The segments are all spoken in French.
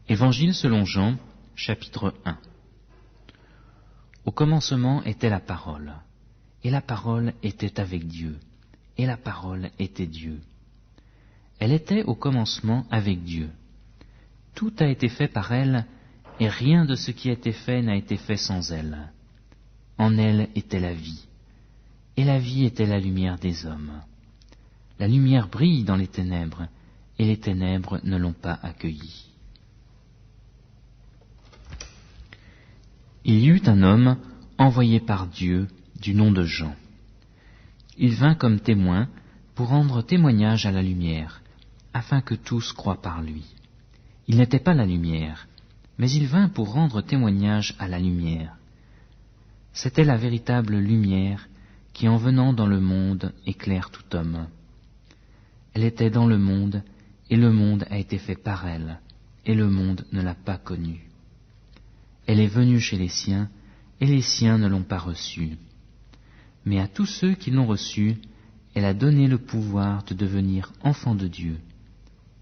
Évangile selon Jean, chapitre 1. Au commencement était la parole, et la parole était avec Dieu, et la parole était Dieu. Elle était au commencement avec Dieu. Tout a été fait par elle, et rien de ce qui a été fait n'a été fait sans elle. En elle était la vie, et la vie était la lumière des hommes. La lumière brille dans les ténèbres, et les ténèbres ne l'ont pas accueillie. Il y eut un homme envoyé par Dieu du nom de Jean. Il vint comme témoin pour rendre témoignage à la lumière, afin que tous croient par lui. Il n'était pas la lumière, mais il vint pour rendre témoignage à la lumière. C'était la véritable lumière qui, en venant dans le monde, éclaire tout homme. Elle était dans le monde, et le monde a été fait par elle, et le monde ne l'a pas connue. Elle est venue chez les siens, et les siens ne l'ont pas reçue. Mais à tous ceux qui l'ont reçue, elle a donné le pouvoir de devenir enfants de Dieu,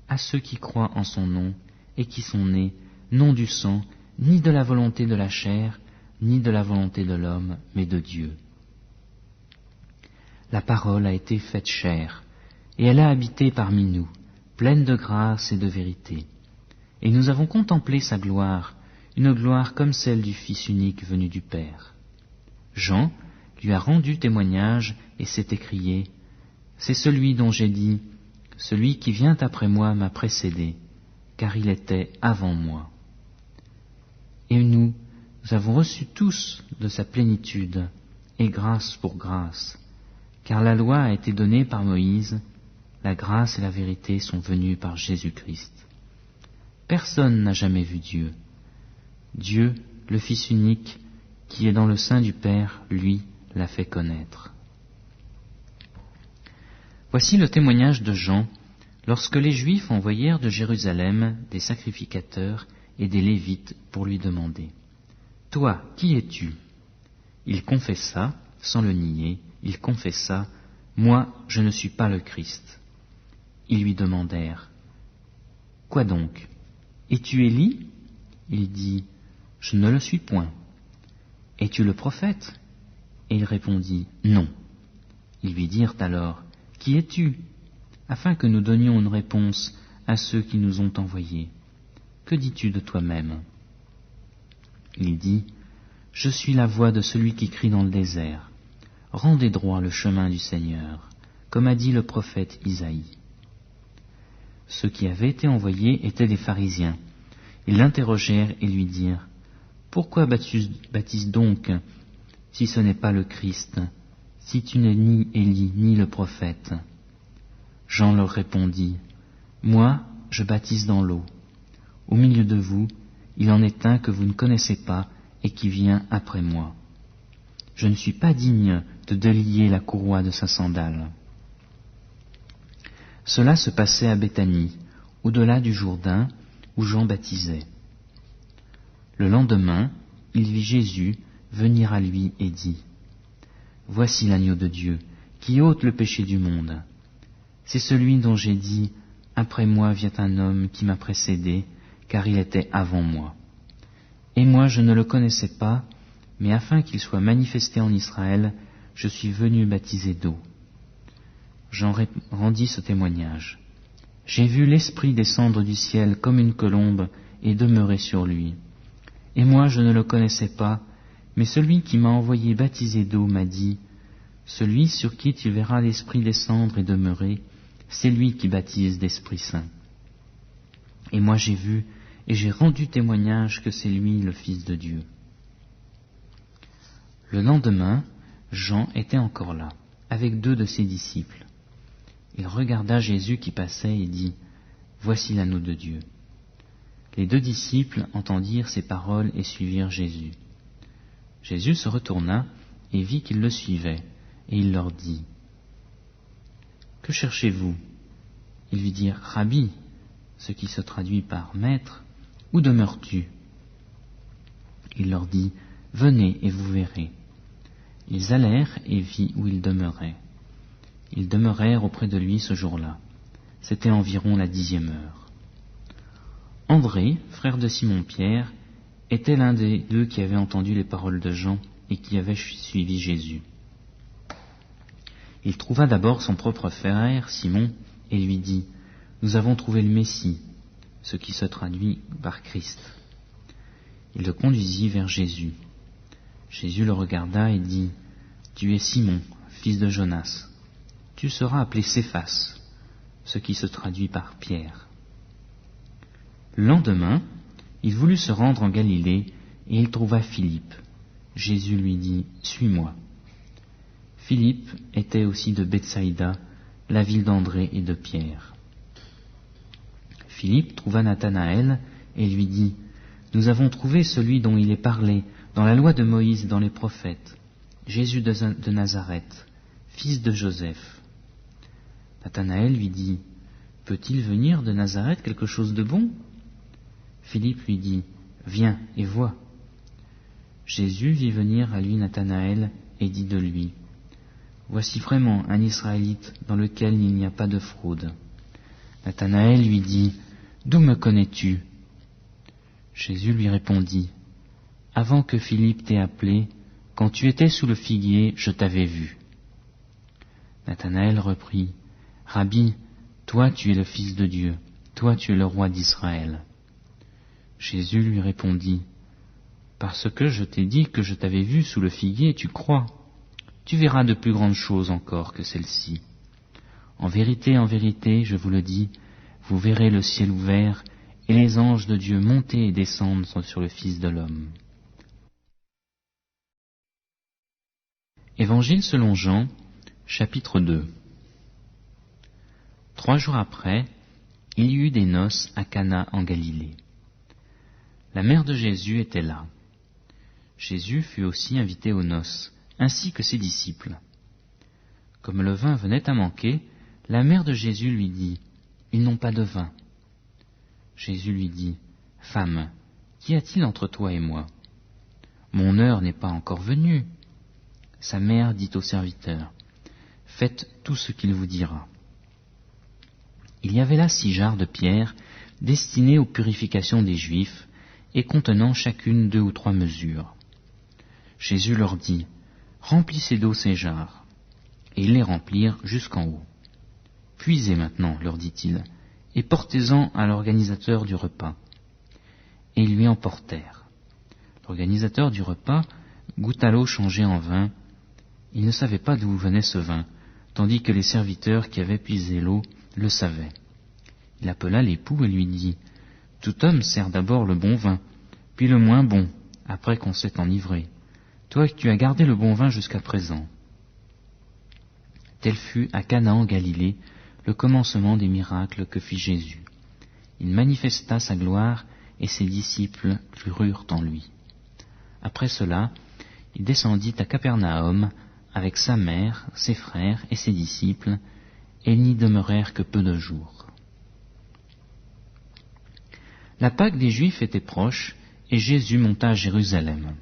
à ceux qui croient en son nom, et qui sont nés, non du sang, ni de la volonté de la chair, ni de la volonté de l'homme, mais de Dieu. La parole a été faite chair, et elle a habité parmi nous, pleine de grâce et de vérité. Et nous avons contemplé sa gloire, une gloire comme celle du Fils unique venu du Père. Jean lui a rendu témoignage et s'est écrié, « C'est celui dont j'ai dit, celui qui vient après moi m'a précédé, car il était avant moi. » Et nous avons reçu tous de sa plénitude, et grâce pour grâce, car la loi a été donnée par Moïse, la grâce et la vérité sont venues par Jésus-Christ. Personne n'a jamais vu Dieu. Dieu, le Fils unique, qui est dans le sein du Père, lui, l'a fait connaître. Voici le témoignage de Jean, lorsque les Juifs envoyèrent de Jérusalem des sacrificateurs et des Lévites pour lui demander « Toi, qui es-tu » Il confessa, sans le nier, il confessa « Moi, je ne suis pas le Christ ». Ils lui demandèrent « Quoi donc? Es-tu Élie » Il dit « Je ne le suis point. »« Es-tu le prophète » Et il répondit « Non. » Ils lui dirent alors « Qui es-tu » afin que nous donnions une réponse à ceux qui nous ont envoyés. « Que dis-tu de toi-même » Il dit « Je suis la voix de celui qui crie dans le désert. Rendez droit le chemin du Seigneur, comme a dit le prophète Isaïe. » Ceux qui avaient été envoyés étaient des pharisiens. Ils l'interrogèrent et lui dirent « Pourquoi baptises donc, si ce n'est pas le Christ, si tu n'es ni Élie ni le prophète ?» Jean leur répondit « Moi, je baptise dans l'eau. Au milieu de vous, il en est un que vous ne connaissez pas et qui vient après moi. Je ne suis pas digne de délier la courroie de sa sandale. » Cela se passait à Béthanie, au-delà du Jourdain, où Jean baptisait. Le lendemain, il vit Jésus venir à lui et dit « Voici l'agneau de Dieu, qui ôte le péché du monde. C'est celui dont j'ai dit « Après moi vient un homme qui m'a précédé, car il était avant moi. » Et moi je ne le connaissais pas, mais afin qu'il soit manifesté en Israël, je suis venu baptiser d'eau. Jean rendit ce témoignage. J'ai vu l'Esprit descendre du ciel comme une colombe et demeurer sur lui. Et moi je ne le connaissais pas, mais celui qui m'a envoyé baptiser d'eau m'a dit, « Celui sur qui tu verras l'Esprit descendre et demeurer, c'est lui qui baptise d'Esprit Saint. » Et moi j'ai vu et j'ai rendu témoignage que c'est lui le Fils de Dieu. Le lendemain, Jean était encore là, avec 2 de ses disciples. Il regarda Jésus qui passait et dit « Voici l'agneau de Dieu. » Les 2 disciples entendirent ces paroles et suivirent Jésus. Jésus se retourna et vit qu'ils le suivaient, et il leur dit « Que cherchez-vous » Ils lui dirent « Rabbi », ce qui se traduit par « Maître », « Où demeures-tu » Il leur dit « Venez et vous verrez. » Ils allèrent et vit où il demeurait. Ils demeurèrent auprès de lui ce jour-là. C'était environ la 10e heure. André, frère de Simon-Pierre, était l'un des deux qui avaient entendu les paroles de Jean et qui avait suivi Jésus. Il trouva d'abord son propre frère, Simon, et lui dit « Nous avons trouvé le Messie », ce qui se traduit par Christ. Il le conduisit vers Jésus. Jésus le regarda et dit « Tu es Simon, fils de Jonas. Tu seras appelé Céphas », ce qui se traduit par Pierre. Le lendemain, il voulut se rendre en Galilée et il trouva Philippe. Jésus lui dit « Suis-moi ». Philippe était aussi de Bethsaïda, la ville d'André et de Pierre. Philippe trouva Nathanaël et lui dit « Nous avons trouvé celui dont il est parlé dans la loi de Moïse et dans les prophètes, Jésus de Nazareth, fils de Joseph. » Nathanaël lui dit « Peut-il venir de Nazareth quelque chose de bon ?» Philippe lui dit « Viens et vois. » Jésus vit venir à lui Nathanaël et dit de lui « Voici vraiment un Israélite dans lequel il n'y a pas de fraude. » Nathanaël lui dit « D'où me connais-tu » Jésus lui répondit « Avant que Philippe t'ait appelé, quand tu étais sous le figuier, je t'avais vu. » Nathanaël reprit « Rabbi, toi tu es le Fils de Dieu, toi tu es le roi d'Israël. » Jésus lui répondit « Parce que je t'ai dit que je t'avais vu sous le figuier, tu crois. Tu verras de plus grandes choses encore que celles-ci. En vérité, je vous le dis, vous verrez le ciel ouvert et les anges de Dieu monter et descendre sur le Fils de l'homme. » Évangile selon Jean, chapitre 2. 3 jours après, il y eut des noces à Cana en Galilée. La mère de Jésus était là. Jésus fut aussi invité aux noces, ainsi que ses disciples. Comme le vin venait à manquer, la mère de Jésus lui dit « Ils n'ont pas de vin. » Jésus lui dit « Femme, qu'y a-t-il entre toi et moi? Mon heure n'est pas encore venue. » Sa mère dit au serviteur « Faites tout ce qu'il vous dira. » Il y avait là 6 jarres de pierre destinées aux purifications des Juifs et contenant chacune 2 ou 3 mesures. Jésus leur dit « Remplissez d'eau ces jarres. » Et ils les remplirent jusqu'en haut. « Puisez maintenant, leur dit-il, et portez-en à l'organisateur du repas. » Et ils lui en portèrent. L'organisateur du repas goûta l'eau changée en vin. Il ne savait pas d'où venait ce vin, tandis que les serviteurs qui avaient puisé l'eau le savaient. Il appela l'époux et lui dit « Tout homme sert d'abord le bon vin, puis le moins bon, après qu'on s'est enivré. Toi, tu as gardé le bon vin jusqu'à présent. » Tel fut à Cana en Galilée le commencement des miracles que fit Jésus. Il manifesta sa gloire et ses disciples crurent en lui. Après cela, il descendit à Capernaum avec sa mère, ses frères et ses disciples, et ils n'y demeurèrent que peu de jours. La Pâque des Juifs était proche, et Jésus monta à Jérusalem.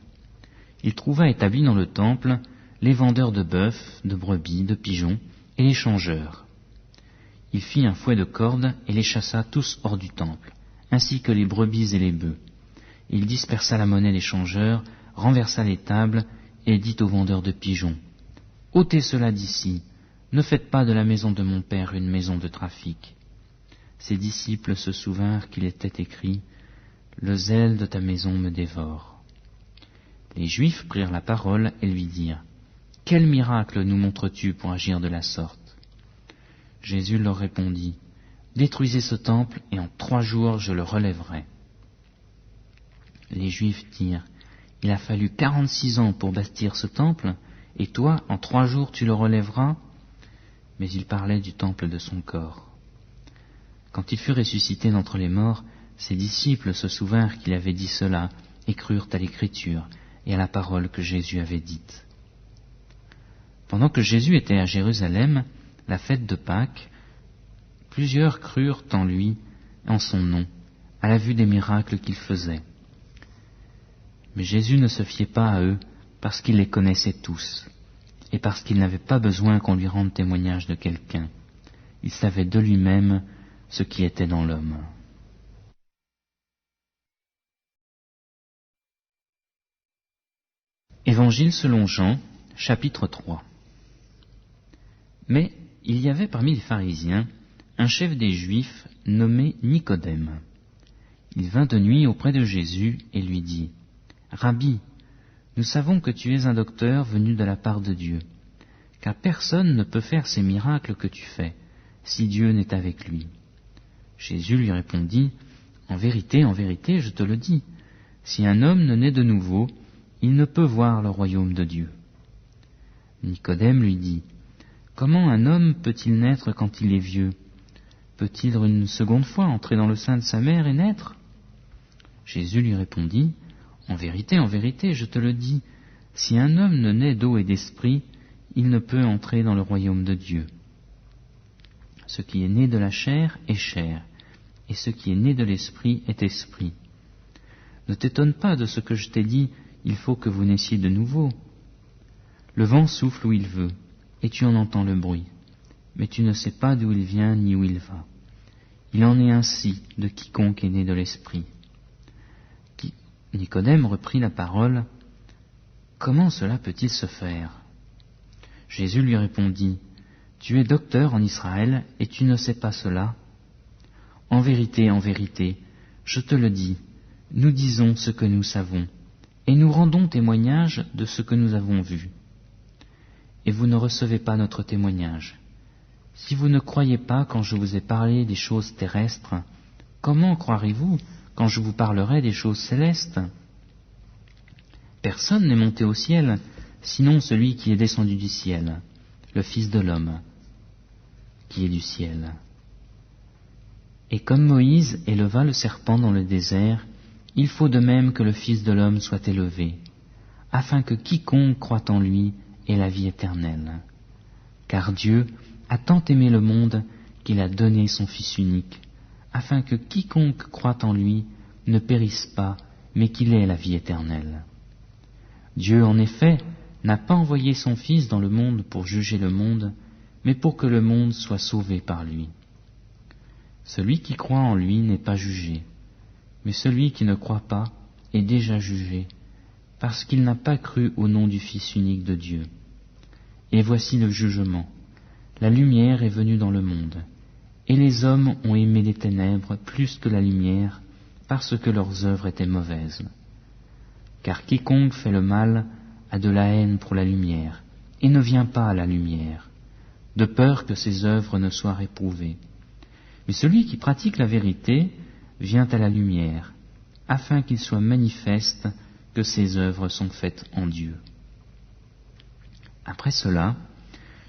Il trouva établis dans le temple les vendeurs de bœufs, de brebis, de pigeons, et les changeurs. Il fit un fouet de cordes et les chassa tous hors du temple, ainsi que les brebis et les bœufs. Il dispersa la monnaie des changeurs, renversa les tables, et dit aux vendeurs de pigeons « Ôtez cela d'ici, ne faites pas de la maison de mon Père une maison de trafic. » Ses disciples se souvinrent qu'il était écrit « Le zèle de ta maison me dévore. » Les Juifs prirent la parole et lui dirent « Quel miracle nous montres-tu pour agir de la sorte ?» Jésus leur répondit « Détruisez ce temple et en 3 jours je le relèverai. » Les Juifs dirent « Il a fallu 46 ans pour bâtir ce temple, et toi, en 3 jours tu le relèveras ?» Mais il parlait du temple de son corps. Quand il fut ressuscité d'entre les morts, ses disciples se souvinrent qu'il avait dit cela et crurent à l'Écriture et à la parole que Jésus avait dite. Pendant que Jésus était à Jérusalem, la fête de Pâques, plusieurs crurent en lui, en son nom, à la vue des miracles qu'il faisait. Mais Jésus ne se fiait pas à eux parce qu'il les connaissait tous et parce qu'il n'avait pas besoin qu'on lui rende témoignage de quelqu'un. Il savait de lui-même ce qui était dans l'homme. Évangile selon Jean, chapitre 3. Mais il y avait parmi les pharisiens un chef des Juifs nommé Nicodème. Il vint de nuit auprès de Jésus et lui dit : « Rabbi, nous savons que tu es un docteur venu de la part de Dieu, car personne ne peut faire ces miracles que tu fais, si Dieu n'est avec lui. » Jésus lui répondit : « En vérité, je te le dis, si un homme ne naît de nouveau, il ne peut voir le royaume de Dieu. » Nicodème lui dit : « Comment un homme peut-il naître quand il est vieux ? Peut-il une seconde fois entrer dans le sein de sa mère et naître ? » Jésus lui répondit : « En vérité, je te le dis, si un homme ne naît d'eau et d'esprit, il ne peut entrer dans le royaume de Dieu. Ce qui est né de la chair est chair, et ce qui est né de l'esprit est esprit. Ne t'étonne pas de ce que je t'ai dit, il faut que vous naissiez de nouveau. Le vent souffle où il veut, et tu en entends le bruit, mais tu ne sais pas d'où il vient ni où il va. Il en est ainsi de quiconque est né de l'esprit. » Nicodème reprit la parole : « Comment cela peut-il se faire ? » Jésus lui répondit : « Tu es docteur en Israël, et tu ne sais pas cela ? En vérité, je te le dis, nous disons ce que nous savons, et nous rendons témoignage de ce que nous avons vu. Et vous ne recevez pas notre témoignage. Si vous ne croyez pas quand je vous ai parlé des choses terrestres, comment croirez-vous quand je vous parlerai des choses célestes ? Personne n'est monté au ciel, sinon celui qui est descendu du ciel, le Fils de l'homme, qui est du ciel. Et comme Moïse éleva le serpent dans le désert, il faut de même que le Fils de l'homme soit élevé, afin que quiconque croit en lui ait la vie éternelle. Car Dieu a tant aimé le monde qu'il a donné son Fils unique, afin que quiconque croit en lui ne périsse pas, mais qu'il ait la vie éternelle. Dieu, en effet, n'a pas envoyé son Fils dans le monde pour juger le monde, mais pour que le monde soit sauvé par lui. Celui qui croit en lui n'est pas jugé, mais celui qui ne croit pas est déjà jugé, parce qu'il n'a pas cru au nom du Fils unique de Dieu. Et voici le jugement. La lumière est venue dans le monde, et les hommes ont aimé les ténèbres plus que la lumière, parce que leurs œuvres étaient mauvaises. Car quiconque fait le mal a de la haine pour la lumière, et ne vient pas à la lumière, de peur que ses œuvres ne soient réprouvées. Mais celui qui pratique la vérité vient à la lumière, afin qu'il soit manifeste que ses œuvres sont faites en Dieu. » Après cela,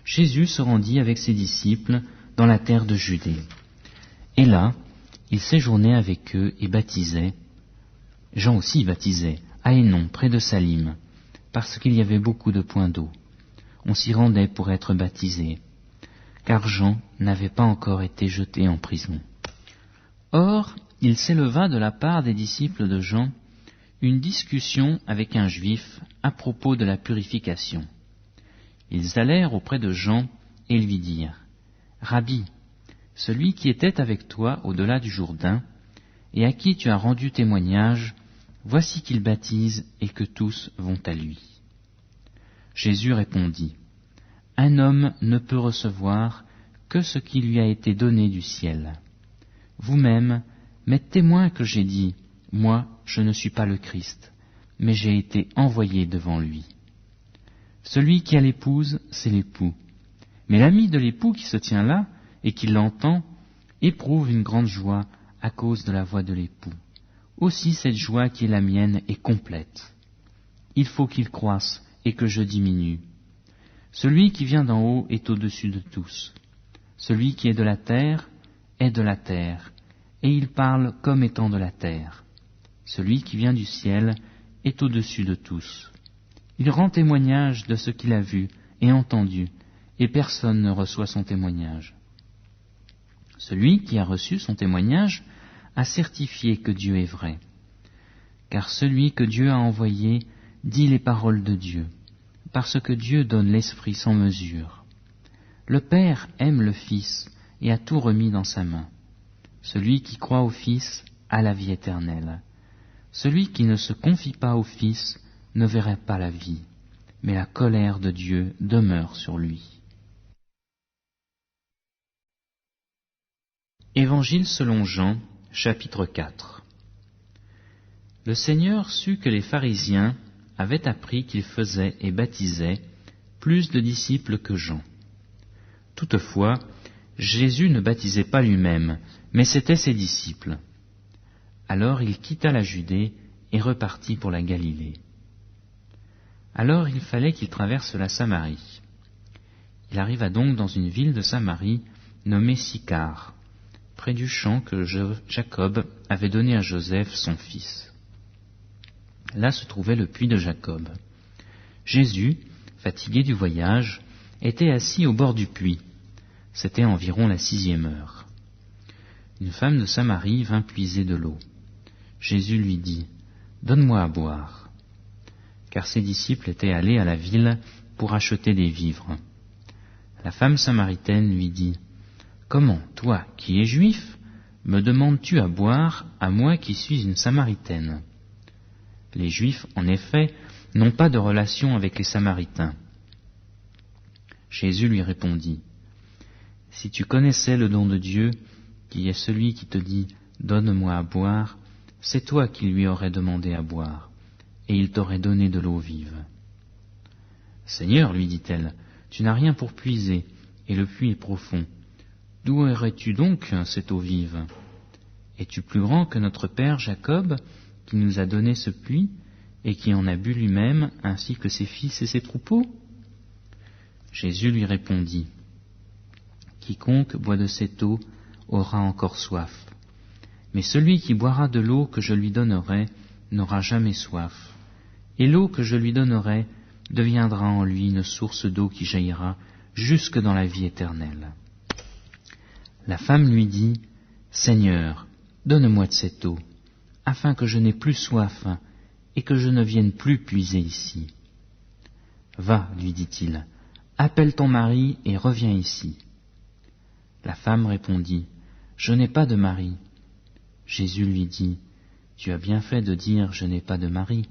Jésus se rendit avec ses disciples dans la terre de Judée. Et là, il séjournait avec eux et baptisait. Jean aussi baptisait, à Hénon, près de Salim, parce qu'il y avait beaucoup de points d'eau. On s'y rendait pour être baptisé, car Jean n'avait pas encore été jeté en prison. Or, il s'éleva de la part des disciples de Jean une discussion avec un juif à propos de la purification. Ils allèrent auprès de Jean et lui dirent : « Rabbi, celui qui était avec toi au-delà du Jourdain, et à qui tu as rendu témoignage, voici qu'il baptise et que tous vont à lui. » Jésus répondit : « Un homme ne peut recevoir que ce qui lui a été donné du ciel. Vous-même m'êtes témoin que j'ai dit : moi, je ne suis pas le Christ, mais j'ai été envoyé devant lui. Celui qui a l'épouse, c'est l'époux. Mais l'ami de l'époux qui se tient là et qui l'entend éprouve une grande joie à cause de la voix de l'époux. Aussi cette joie qui est la mienne est complète. Il faut qu'il croisse et que je diminue. Celui qui vient d'en haut est au-dessus de tous. Celui qui est de la terre, et il parle comme étant de la terre. Celui qui vient du ciel est au-dessus de tous. Il rend témoignage de ce qu'il a vu et entendu, et personne ne reçoit son témoignage. Celui qui a reçu son témoignage a certifié que Dieu est vrai. Car celui que Dieu a envoyé dit les paroles de Dieu, parce que Dieu donne l'Esprit sans mesure. Le Père aime le Fils et a tout remis dans sa main. Celui qui croit au Fils a la vie éternelle. Celui qui ne se confie pas au Fils ne verra pas la vie, mais la colère de Dieu demeure sur lui. Évangile selon Jean, chapitre 4. Le Seigneur sut que les pharisiens avaient appris qu'il faisait et baptisait plus de disciples que Jean. Toutefois, Jésus ne baptisait pas lui-même, mais c'étaient ses disciples. Alors il quitta la Judée et repartit pour la Galilée. Alors il fallait qu'il traverse la Samarie. Il arriva donc dans une ville de Samarie nommée Sychar, près du champ que Jacob avait donné à Joseph, son fils. Là se trouvait le puits de Jacob. Jésus, fatigué du voyage, était assis au bord du puits. C'était environ la 6e heure. Une femme de Samarie vint puiser de l'eau. Jésus lui dit, « Donne-moi à boire. » Car ses disciples étaient allés à la ville pour acheter des vivres. La femme samaritaine lui dit, « Comment, toi, qui es juif, me demandes-tu à boire, à moi qui suis une Samaritaine ?» Les Juifs, en effet, n'ont pas de relation avec les Samaritains. Jésus lui répondit, « Si tu connaissais le don de Dieu, qui est celui qui te dit « Donne-moi à boire », c'est toi qui lui aurais demandé à boire, et il t'aurait donné de l'eau vive. »« Seigneur, lui dit-elle, tu n'as rien pour puiser, et le puits est profond. D'où aurais-tu donc cette eau vive? Es-tu plus grand que notre père Jacob, qui nous a donné ce puits, et qui en a bu lui-même, ainsi que ses fils et ses troupeaux ?» Jésus lui répondit, « Quiconque boit de cette eau aura encore soif. Mais celui qui boira de l'eau que je lui donnerai n'aura jamais soif. Et l'eau que je lui donnerai deviendra en lui une source d'eau qui jaillira jusque dans la vie éternelle. » La femme lui dit, « Seigneur, donne-moi de cette eau, afin que je n'aie plus soif et que je ne vienne plus puiser ici. » « Va, lui dit-il, appelle ton mari et reviens ici. » La femme répondit, « Je n'ai pas de mari. » Jésus lui dit, « Tu as bien fait de dire « Je n'ai pas de mari »,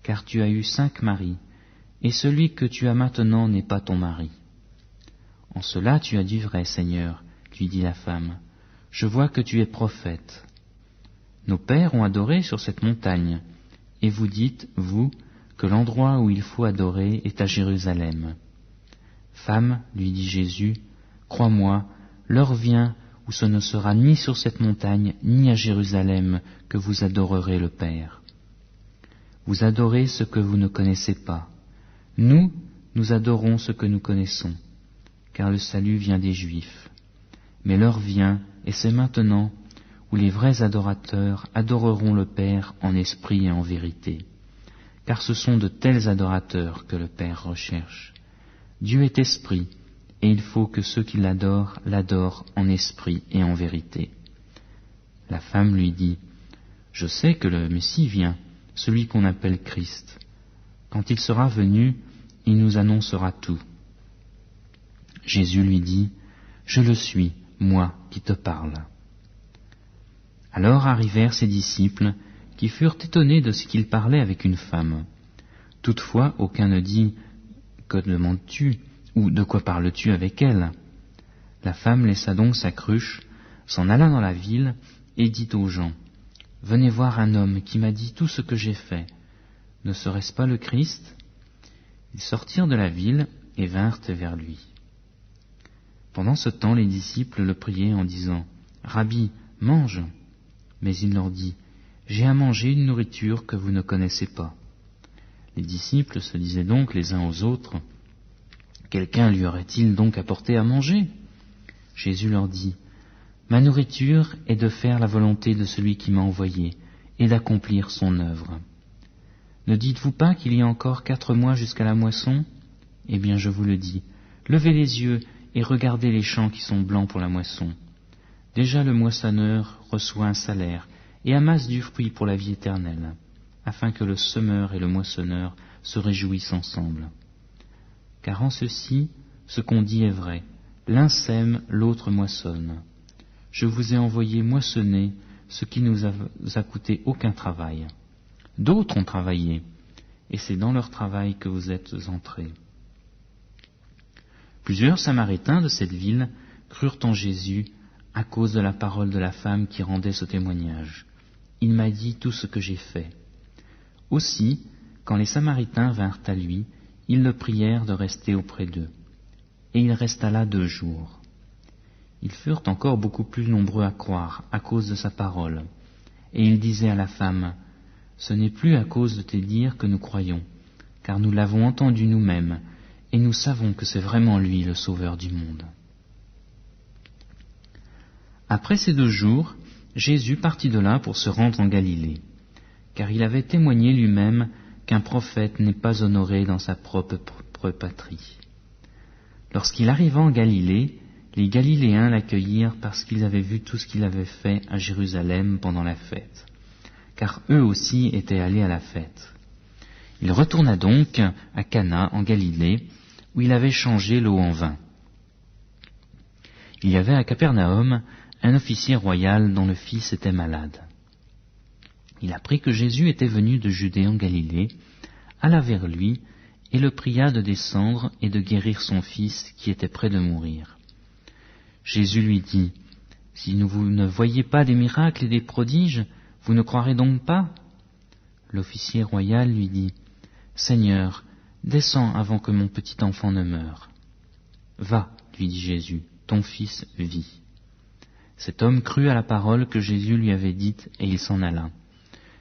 car tu as eu 5 maris, et celui que tu as maintenant n'est pas ton mari. »« En cela tu as dit vrai, Seigneur, » lui dit la femme, « je vois que tu es prophète. Nos pères ont adoré sur cette montagne, et vous dites, vous, que l'endroit où il faut adorer est à Jérusalem. Femme, lui dit Jésus, crois-moi, l'heure vient où ce ne sera ni sur cette montagne, ni à Jérusalem que vous adorerez le Père. Vous adorez ce que vous ne connaissez pas. Nous adorons ce que nous connaissons, car le salut vient des Juifs. Mais l'heure vient, et c'est maintenant, où les vrais adorateurs adoreront le Père en esprit et en vérité. Car ce sont de tels adorateurs que le Père recherche. Dieu est esprit, et il faut que ceux qui l'adorent en esprit et en vérité. » La femme lui dit, « Je sais que le Messie vient, celui qu'on appelle Christ. Quand il sera venu, il nous annoncera tout. » Jésus lui dit, « Je le suis, moi qui te parle. » Alors arrivèrent ses disciples, qui furent étonnés de ce qu'il parlait avec une femme. Toutefois, aucun ne dit, « Que demandes-tu » ou « De quoi parles-tu avec elle ?» La femme laissa donc sa cruche, s'en alla dans la ville et dit aux gens, « Venez voir un homme qui m'a dit tout ce que j'ai fait. Ne serait-ce pas le Christ ?» Ils sortirent de la ville et vinrent vers lui. Pendant ce temps, les disciples le priaient en disant, « Rabbi, mange !» Mais il leur dit, « J'ai à manger une nourriture que vous ne connaissez pas. » Les disciples se disaient donc les uns aux autres, « Quelqu'un lui aurait-il donc apporté à manger ?» Jésus leur dit, « Ma nourriture est de faire la volonté de celui qui m'a envoyé et d'accomplir son œuvre. Ne dites-vous pas qu'il y a encore 4 mois jusqu'à la moisson ? Eh bien, je vous le dis, levez les yeux et regardez les champs qui sont blancs pour la moisson. Déjà le moissonneur reçoit un salaire et amasse du fruit pour la vie éternelle, afin que le semeur et le moissonneur se réjouissent ensemble. Car en ceci, ce qu'on dit est vrai, l'un sème, l'autre moissonne. Je vous ai envoyé moissonner ce qui ne nous a coûté aucun travail. D'autres ont travaillé, et c'est dans leur travail que vous êtes entrés. » Plusieurs Samaritains de cette ville crurent en Jésus à cause de la parole de la femme qui rendait ce témoignage. « Il m'a dit tout ce que j'ai fait. » Aussi, quand les Samaritains vinrent à lui, ils le prièrent de rester auprès d'eux. Et il resta là 2 jours. Ils furent encore beaucoup plus nombreux à croire à cause de sa parole. Et il disait à la femme, « Ce n'est plus à cause de tes dires que nous croyons, car nous l'avons entendu nous-mêmes, et nous savons que c'est vraiment lui le Sauveur du monde. » Après ces 2 jours, Jésus partit de là pour se rendre en Galilée, car il avait témoigné lui-même qu'un prophète n'est pas honoré dans sa propre patrie. Lorsqu'il arriva en Galilée, les Galiléens l'accueillirent parce qu'ils avaient vu tout ce qu'il avait fait à Jérusalem pendant la fête, car eux aussi étaient allés à la fête. Il retourna donc à Cana en Galilée, où il avait changé l'eau en vin. Il y avait à Capernaum un officier royal dont le fils était malade. Il apprit que Jésus était venu de Judée en Galilée, alla vers lui et le pria de descendre et de guérir son fils qui était près de mourir. Jésus lui dit, « Si vous ne voyez pas des miracles et des prodiges, vous ne croirez donc pas ?» L'officier royal lui dit, « Seigneur, descends avant que mon petit enfant ne meure. »« Va, lui dit Jésus, ton fils vit. » Cet homme crut à la parole que Jésus lui avait dite et il s'en alla.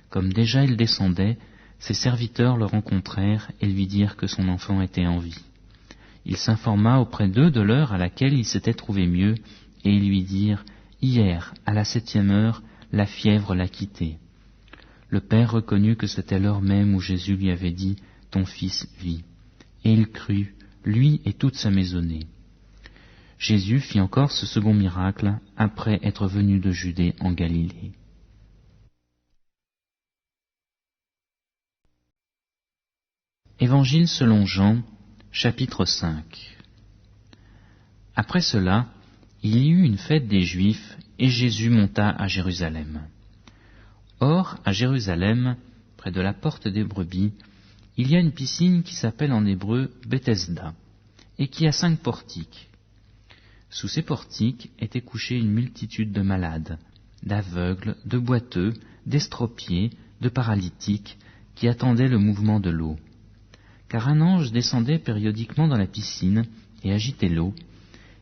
Comme déjà il descendait, ses serviteurs le rencontrèrent et lui dirent que son enfant était en vie. Il s'informa auprès d'eux de l'heure à laquelle il s'était trouvé mieux, et ils lui dirent, « Hier, à la 7e heure, la fièvre l'a quitté. » Le père reconnut que c'était l'heure même où Jésus lui avait dit, « Ton fils vit. » Et il crut, lui et toute sa maisonnée. Jésus fit encore ce second miracle après être venu de Judée en Galilée. Évangile selon Jean, chapitre 5. Après cela, il y eut une fête des Juifs, et Jésus monta à Jérusalem. Or, à Jérusalem, près de la porte des brebis, il y a une piscine qui s'appelle en hébreu Bethesda, et qui a 5 portiques. Sous ces portiques était couchée une multitude de malades, d'aveugles, de boiteux, d'estropiés, de paralytiques, qui attendaient le mouvement de l'eau. Car un ange descendait périodiquement dans la piscine et agitait l'eau,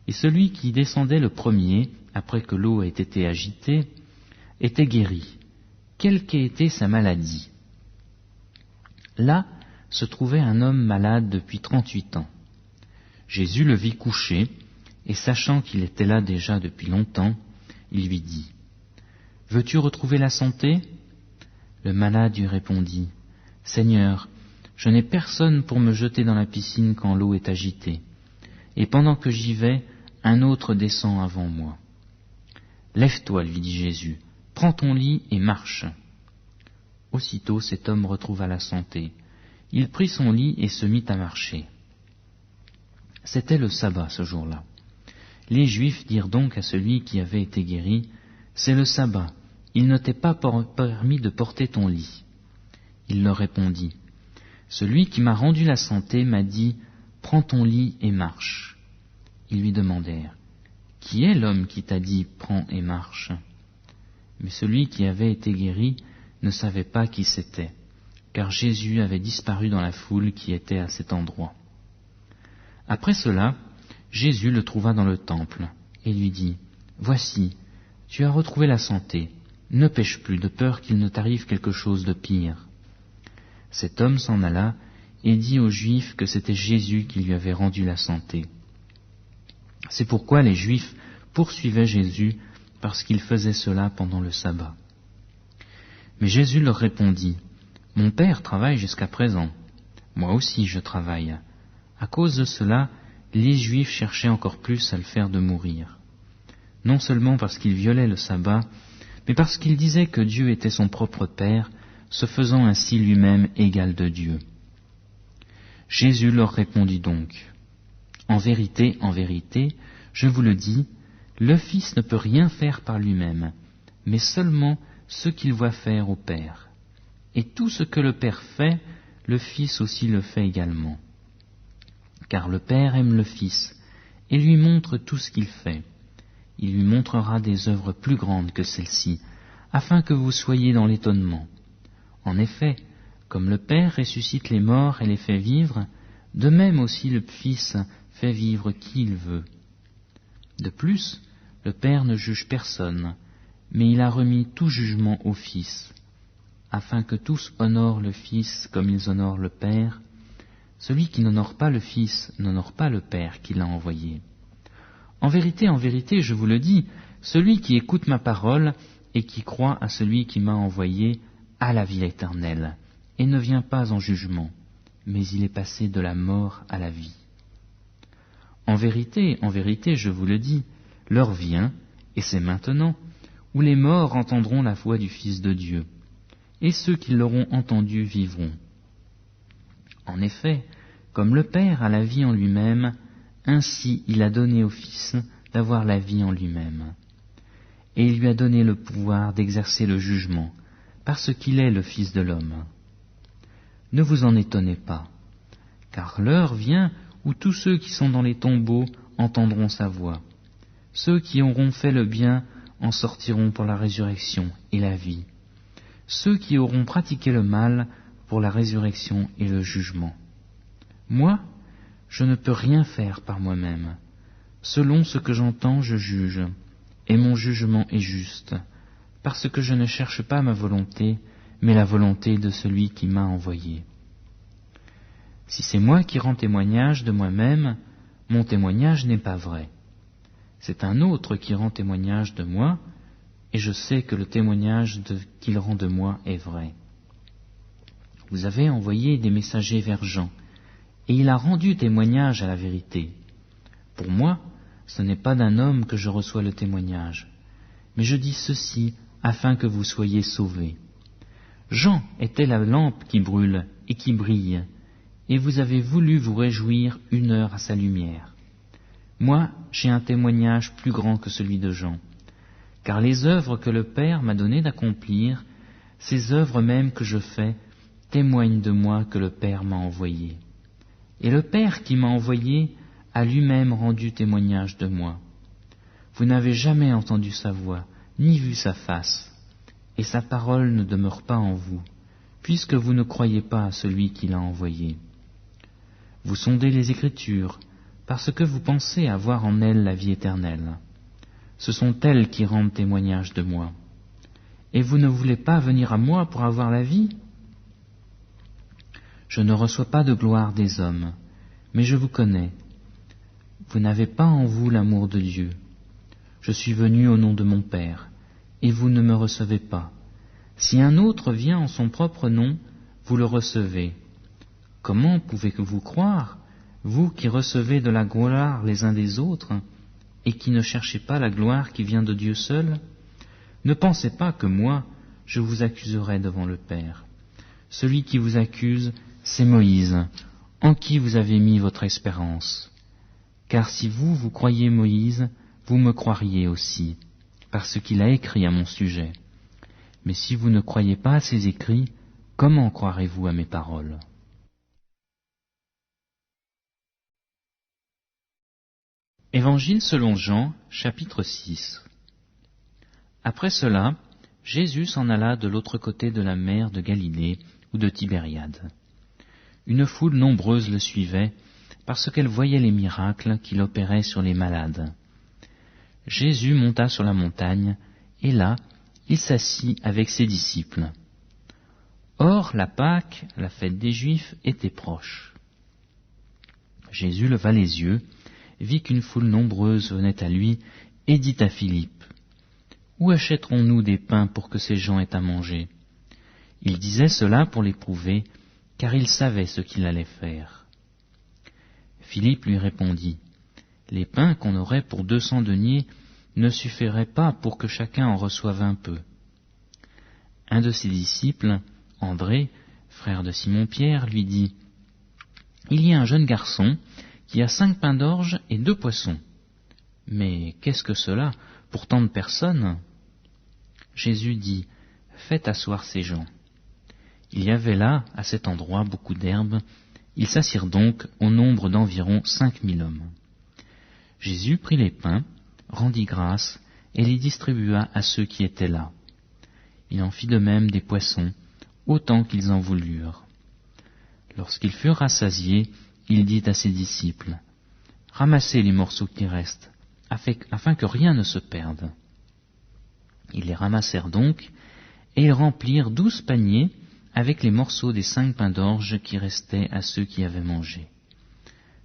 et celui qui descendait le premier, après que l'eau ait été agitée, était guéri, quelle qu'ait été sa maladie. Là se trouvait un homme malade depuis 38 ans. Jésus le vit couché, et sachant qu'il était là déjà depuis longtemps, il lui dit, « Veux-tu retrouver la santé ?» Le malade lui répondit, « Seigneur, je n'ai personne pour me jeter dans la piscine quand l'eau est agitée, et pendant que j'y vais, un autre descend avant moi. »« Lève-toi, lui dit Jésus, prends ton lit et marche. » Aussitôt cet homme retrouva la santé. Il prit son lit et se mit à marcher. C'était le sabbat ce jour-là. Les Juifs dirent donc à celui qui avait été guéri, « C'est le sabbat, il ne t'est pas permis de porter ton lit. » Il leur répondit, « Celui qui m'a rendu la santé m'a dit, « Prends ton lit et marche. » Ils lui demandèrent, « Qui est l'homme qui t'a dit, « Prends et marche » ?» Mais celui qui avait été guéri ne savait pas qui c'était, car Jésus avait disparu dans la foule qui était à cet endroit. Après cela, Jésus le trouva dans le temple et lui dit, « Voici, tu as retrouvé la santé, ne pêche plus de peur qu'il ne t'arrive quelque chose de pire. » Cet homme s'en alla et dit aux Juifs que c'était Jésus qui lui avait rendu la santé. C'est pourquoi les Juifs poursuivaient Jésus parce qu'il faisait cela pendant le sabbat. Mais Jésus leur répondit, « Mon Père travaille jusqu'à présent. Moi aussi je travaille. » À cause de cela, les Juifs cherchaient encore plus à le faire de mourir. Non seulement parce qu'il violait le sabbat, mais parce qu'il disait que Dieu était son propre Père, se faisant ainsi lui-même égal de Dieu. Jésus leur répondit donc, « En vérité, je vous le dis, le Fils ne peut rien faire par lui-même, mais seulement ce qu'il voit faire au Père. Et tout ce que le Père fait, le Fils aussi le fait également. Car le Père aime le Fils et lui montre tout ce qu'il fait. Il lui montrera des œuvres plus grandes que celles-ci, afin que vous soyez dans l'étonnement. En effet, comme le Père ressuscite les morts et les fait vivre, de même aussi le Fils fait vivre qui il veut. De plus, le Père ne juge personne, mais il a remis tout jugement au Fils, afin que tous honorent le Fils comme ils honorent le Père. Celui qui n'honore pas le Fils n'honore pas le Père qui l'a envoyé. En vérité, je vous le dis, celui qui écoute ma parole et qui croit à celui qui m'a envoyé a la vie éternelle, et ne vient pas en jugement, mais il est passé de la mort à la vie. En vérité, je vous le dis, l'heure vient, et c'est maintenant, où les morts entendront la voix du Fils de Dieu, et ceux qui l'auront entendu vivront. En effet, comme le Père a la vie en lui-même, ainsi il a donné au Fils d'avoir la vie en lui-même. Et il lui a donné le pouvoir d'exercer le jugement, parce qu'il est le Fils de l'homme. Ne vous en étonnez pas, car l'heure vient où tous ceux qui sont dans les tombeaux entendront sa voix. Ceux qui auront fait le bien en sortiront pour la résurrection et la vie. Ceux qui auront pratiqué le mal pour la résurrection et le jugement. Moi, je ne peux rien faire par moi-même. Selon ce que j'entends, je juge, et mon jugement est juste, parce que je ne cherche pas ma volonté, mais la volonté de celui qui m'a envoyé. Si c'est moi qui rends témoignage de moi-même, mon témoignage n'est pas vrai. C'est un autre qui rend témoignage de moi, et je sais que le témoignage qu'il rend de moi est vrai. Vous avez envoyé des messagers vers Jean, et il a rendu témoignage à la vérité. Pour moi, ce n'est pas d'un homme que je reçois le témoignage, mais je dis ceci afin que vous soyez sauvés. Jean était la lampe qui brûle et qui brille, et vous avez voulu vous réjouir 1 heure à sa lumière. Moi, j'ai un témoignage plus grand que celui de Jean, car les œuvres que le Père m'a donné d'accomplir, ces œuvres mêmes que je fais, témoignent de moi que le Père m'a envoyé. Et le Père qui m'a envoyé a lui-même rendu témoignage de moi. Vous n'avez jamais entendu sa voix, ni vu sa face, et sa parole ne demeure pas en vous, puisque vous ne croyez pas à celui qui l'a envoyé. Vous sondez les Écritures, parce que vous pensez avoir en elles la vie éternelle. Ce sont elles qui rendent témoignage de moi. Et vous ne voulez pas venir à moi pour avoir la vie ? Je ne reçois pas de gloire des hommes, mais je vous connais. Vous n'avez pas en vous l'amour de Dieu. Je suis venu au nom de mon Père, et vous ne me recevez pas. Si un autre vient en son propre nom, vous le recevez. Comment pouvez-vous croire, vous qui recevez de la gloire les uns des autres, et qui ne cherchez pas la gloire qui vient de Dieu seul ? Ne pensez pas que moi, je vous accuserai devant le Père. Celui qui vous accuse, c'est Moïse, en qui vous avez mis votre espérance. Car si vous croyez Moïse, vous me croiriez aussi, parce qu'il a écrit à mon sujet. Mais si vous ne croyez pas à ses écrits, comment croirez-vous à mes paroles ? Évangile selon Jean, chapitre 6. Après cela, Jésus s'en alla de l'autre côté de la mer de Galilée ou de Tibériade. Une foule nombreuse le suivait, parce qu'elle voyait les miracles qu'il opérait sur les malades. Jésus monta sur la montagne, et là, il s'assit avec ses disciples. Or, la Pâque, la fête des Juifs, était proche. Jésus leva les yeux, vit qu'une foule nombreuse venait à lui, et dit à Philippe, « Où achèterons-nous des pains pour que ces gens aient à manger ?» Il disait cela pour l'éprouver, car il savait ce qu'il allait faire. Philippe lui répondit, « Les pains qu'on aurait pour 200 deniers ne suffiraient pas pour que chacun en reçoive un peu. » Un de ses disciples, André, frère de Simon-Pierre, lui dit, « Il y a un jeune garçon qui a 5 pains d'orge et 2 poissons. Mais qu'est-ce que cela pour tant de personnes ?» Jésus dit, « Faites asseoir ces gens. » Il y avait là, à cet endroit, beaucoup d'herbes. Ils s'assirent donc au nombre d'environ 5000 hommes. Jésus prit les pains, rendit grâce, et les distribua à ceux qui étaient là. Il en fit de même des poissons, autant qu'ils en voulurent. Lorsqu'ils furent rassasiés, il dit à ses disciples, « Ramassez les morceaux qui restent, afin que rien ne se perde. » Ils les ramassèrent donc, et ils remplirent 12 paniers avec les morceaux des 5 pains d'orge qui restaient à ceux qui avaient mangé.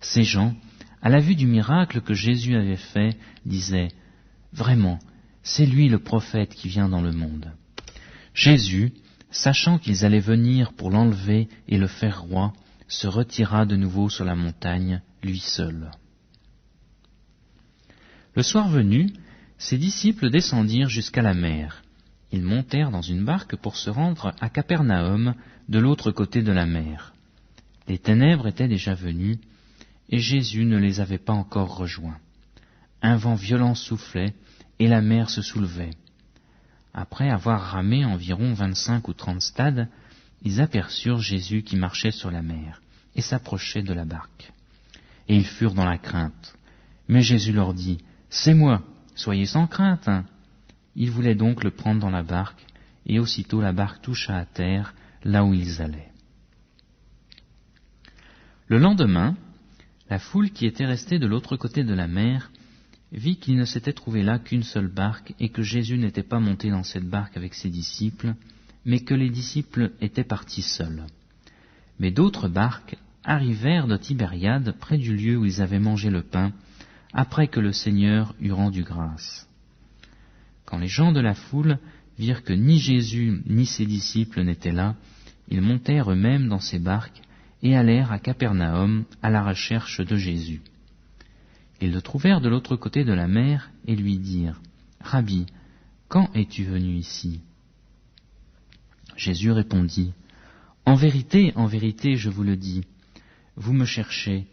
Ces gens, à la vue du miracle que Jésus avait fait, disaient, « Vraiment, c'est lui le prophète qui vient dans le monde. » Jésus, sachant qu'ils allaient venir pour l'enlever et le faire roi, se retira de nouveau sur la montagne, lui seul. Le soir venu, ses disciples descendirent jusqu'à la mer. Ils montèrent dans une barque pour se rendre à Capernaum, de l'autre côté de la mer. Les ténèbres étaient déjà venues, et Jésus ne les avait pas encore rejoints. Un vent violent soufflait, et la mer se soulevait. Après avoir ramé environ 25 ou 30 stades, ils aperçurent Jésus qui marchait sur la mer, et s'approchait de la barque. Et ils furent dans la crainte. Mais Jésus leur dit, « C'est moi, soyez sans crainte. » Ils voulaient donc le prendre dans la barque, et aussitôt la barque toucha à terre, là où ils allaient. Le lendemain, la foule qui était restée de l'autre côté de la mer vit qu'il ne s'était trouvé là qu'une seule barque, et que Jésus n'était pas monté dans cette barque avec ses disciples, mais que les disciples étaient partis seuls. Mais d'autres barques arrivèrent de Tibériade, près du lieu où ils avaient mangé le pain, après que le Seigneur eut rendu grâce. Quand les gens de la foule virent que ni Jésus ni ses disciples n'étaient là, ils montèrent eux-mêmes dans ces barques et allèrent à Capernaum à la recherche de Jésus. Ils le trouvèrent de l'autre côté de la mer et lui dirent, « Rabbi, quand es-tu venu ici ?» Jésus répondit, « en vérité, je vous le dis, vous me cherchez,